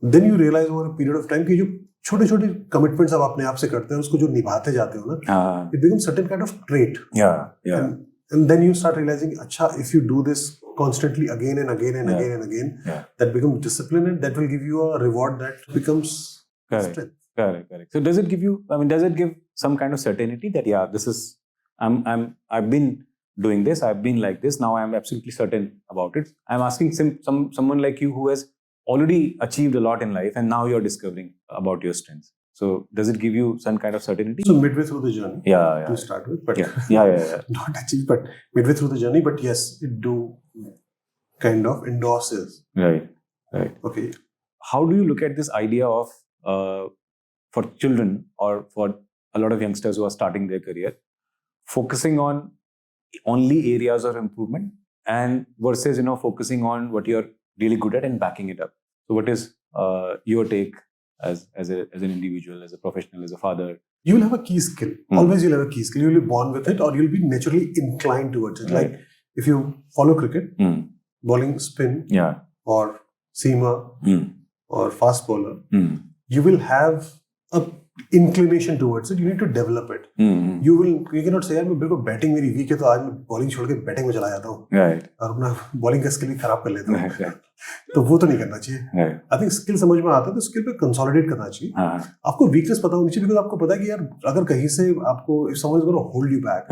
Speaker 3: Then you realize over a period of time कि जो छोटे-छोटे commitments आप अपने आप से करते हैं, उसको जो निभाते जाते हो ना, it becomes certain kind of trait.
Speaker 2: Yeah. Yeah.
Speaker 3: And then you start realizing, अच्छा, if you do this constantly again and again and again and again, that becomes discipline, and that will give you a reward that becomes strength.
Speaker 2: Correct. So does it give some kind of certainty that this is I've been doing this, I've been like this, now I'm absolutely certain about it. I'm asking someone like you who has already achieved a lot in life and now you're discovering about your strengths. So does it give you some kind of certainty?
Speaker 3: So midway through the journey, to start with, but not achieve, but midway through the journey, but yes, it do kind of endorses.
Speaker 2: Right.
Speaker 3: Okay.
Speaker 2: How do you look at this idea of for children or for a lot of youngsters who are starting their career, focusing on only areas of improvement and versus focusing on what you're really good at and backing it up? So what is your take as an individual, as a professional, as a father?
Speaker 3: You will have a key skill. Always you'll have a key skill. You'll be born with it, or you'll be naturally inclined towards it. Right. Like if you follow cricket, bowling spin, or seamer, or fast bowler, you will have a inclination towards it. You need to develop it. You cannot say, यार मैं बिल्कुल batting मेरी week है तो आज मैं bowling छोड़ के बैटिंग में चला जाता हूँ और अपना बॉलिंग का स्किल भी खराब कर लेता हूँ. तो वो तो नहीं करना चाहिए. आई थिंक स्किल समझ में आता है तो स्किल पे कंसोलिडेट करना चाहिए. आपको वीकनेस पता होनी चाहिए, बिकॉज आपको पता है कि यार अगर कहीं से आपको if someone is gonna hold you back,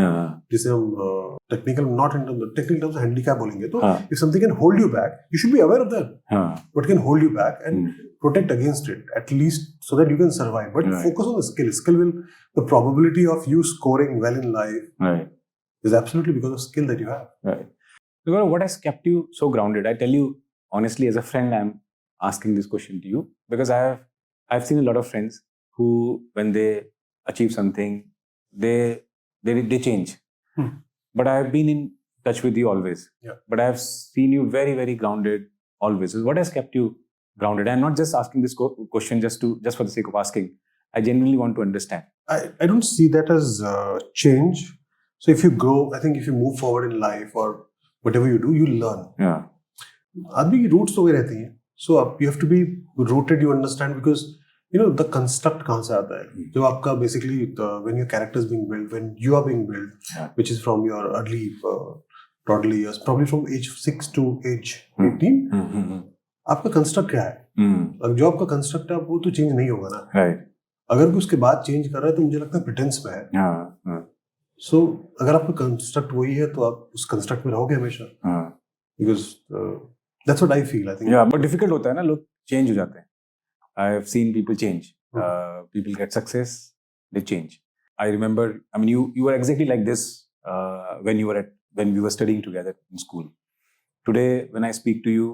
Speaker 3: जिसे हम technical not in technical terms handicap बोलेंगे, तो if something can hold you back, you should be aware of that. What can hold you back and protect against it, at least so that you can survive. But focus on the skill. The probability of you scoring well in life is absolutely because of skill that you have.
Speaker 2: Right. Because what has kept you so grounded? I tell you honestly, as a friend, I'm asking this question to you because I've seen a lot of friends who, when they achieve something, they change. But I've been in touch with you always. But I've seen you very, very grounded always. So what has kept you grounded? I'm not just asking this question just for the sake of asking. I genuinely want to understand.
Speaker 3: I don't see that as change. So if you grow, I think if you move forward in life or whatever you do, you learn. आदमी की roots तो वही रहती हैं. So you have to be rooted. You understand, because the construct कहाँ से आता है? जो आपका basically when your character is being built, when you are being built, which is from your early toddler years, probably from age 6 to age 18. आपका construct क्या है? अब जो आपका कंस्ट्रक्ट है वो तो चेंज नहीं होगा ना. अगर उसके बाद चेंज कर रहा है तो मुझे लगता है प्रिटेंस में है. सो अगर आपका कंस्ट्रक्ट वही है तो आप उस कंस्ट्रक्ट में रहोगे हमेशा. Because that's what I feel. I think
Speaker 2: but difficult होता है ना, लोग चेंज हो जाते हैं. I have seen people change. People get success, they change. I remember, I mean you were exactly like this when we were studying together in school. Today when I speak to you,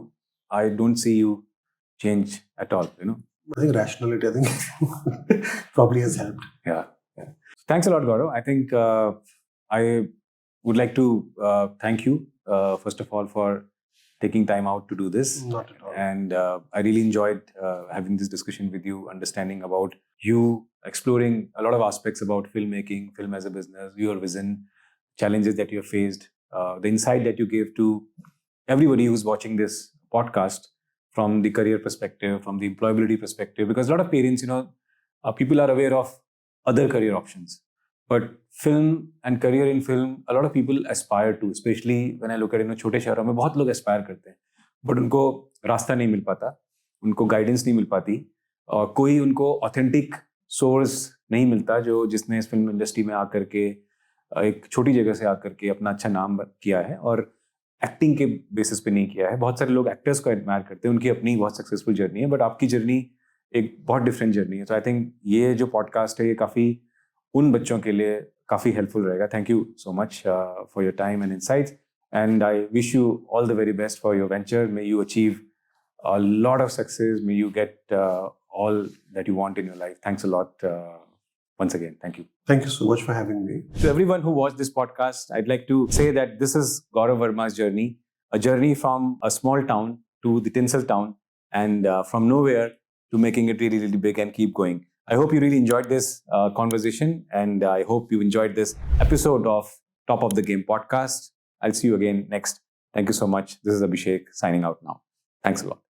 Speaker 2: I don't see you change at all,
Speaker 3: I think rationality, probably has helped.
Speaker 2: Yeah. Thanks a lot, Gaurav. I think I would like to thank you, first of all, for taking time out to do this.
Speaker 3: Not at all.
Speaker 2: And I really enjoyed having this discussion with you, understanding about you, exploring a lot of aspects about filmmaking, film as a business, your vision, challenges that you have faced, the insight that you gave to everybody who's watching this podcast from the career perspective, from the employability perspective, because a lot of parents, people are aware of other career options, but film and career in film, a lot of people aspire to, especially when I look at छोटे शहरों में बहुत लोग aspire करते हैं, but उनको रास्ता नहीं मिल पाता, उनको guidance नहीं मिल पाती, और कोई उनको authentic source नहीं मिलता जिसने इस film industry में आकर के एक छोटी जगह से आकर के अपना अच्छा नाम किया है और एक्टिंग के बेसिस पे नहीं किया है. बहुत सारे लोग एक्टर्स को एडमायर करते हैं, उनकी अपनी बहुत सक्सेसफुल जर्नी है, बट आपकी जर्नी एक बहुत डिफरेंट जर्नी है. तो आई थिंक ये जो पॉडकास्ट है ये काफ़ी उन बच्चों के लिए काफ़ी हेल्पफुल रहेगा. Thank you so much for your time and insights, and I wish you all the very best for your venture. May you achieve a lot of success. May you get all that you want in your life. Thanks a lot once again. Thank you.
Speaker 3: Thank you so much for having me.
Speaker 2: To everyone who watched this podcast, I'd like to say that this is Gaurav Verma's journey, a journey from a small town to the tinsel town, and from nowhere to making it really, really big and keep going. I hope you really enjoyed this conversation, and I hope you enjoyed this episode of Top of the Game podcast. I'll see you again next. Thank you so much. This is Abhishek signing out now. Thanks a lot.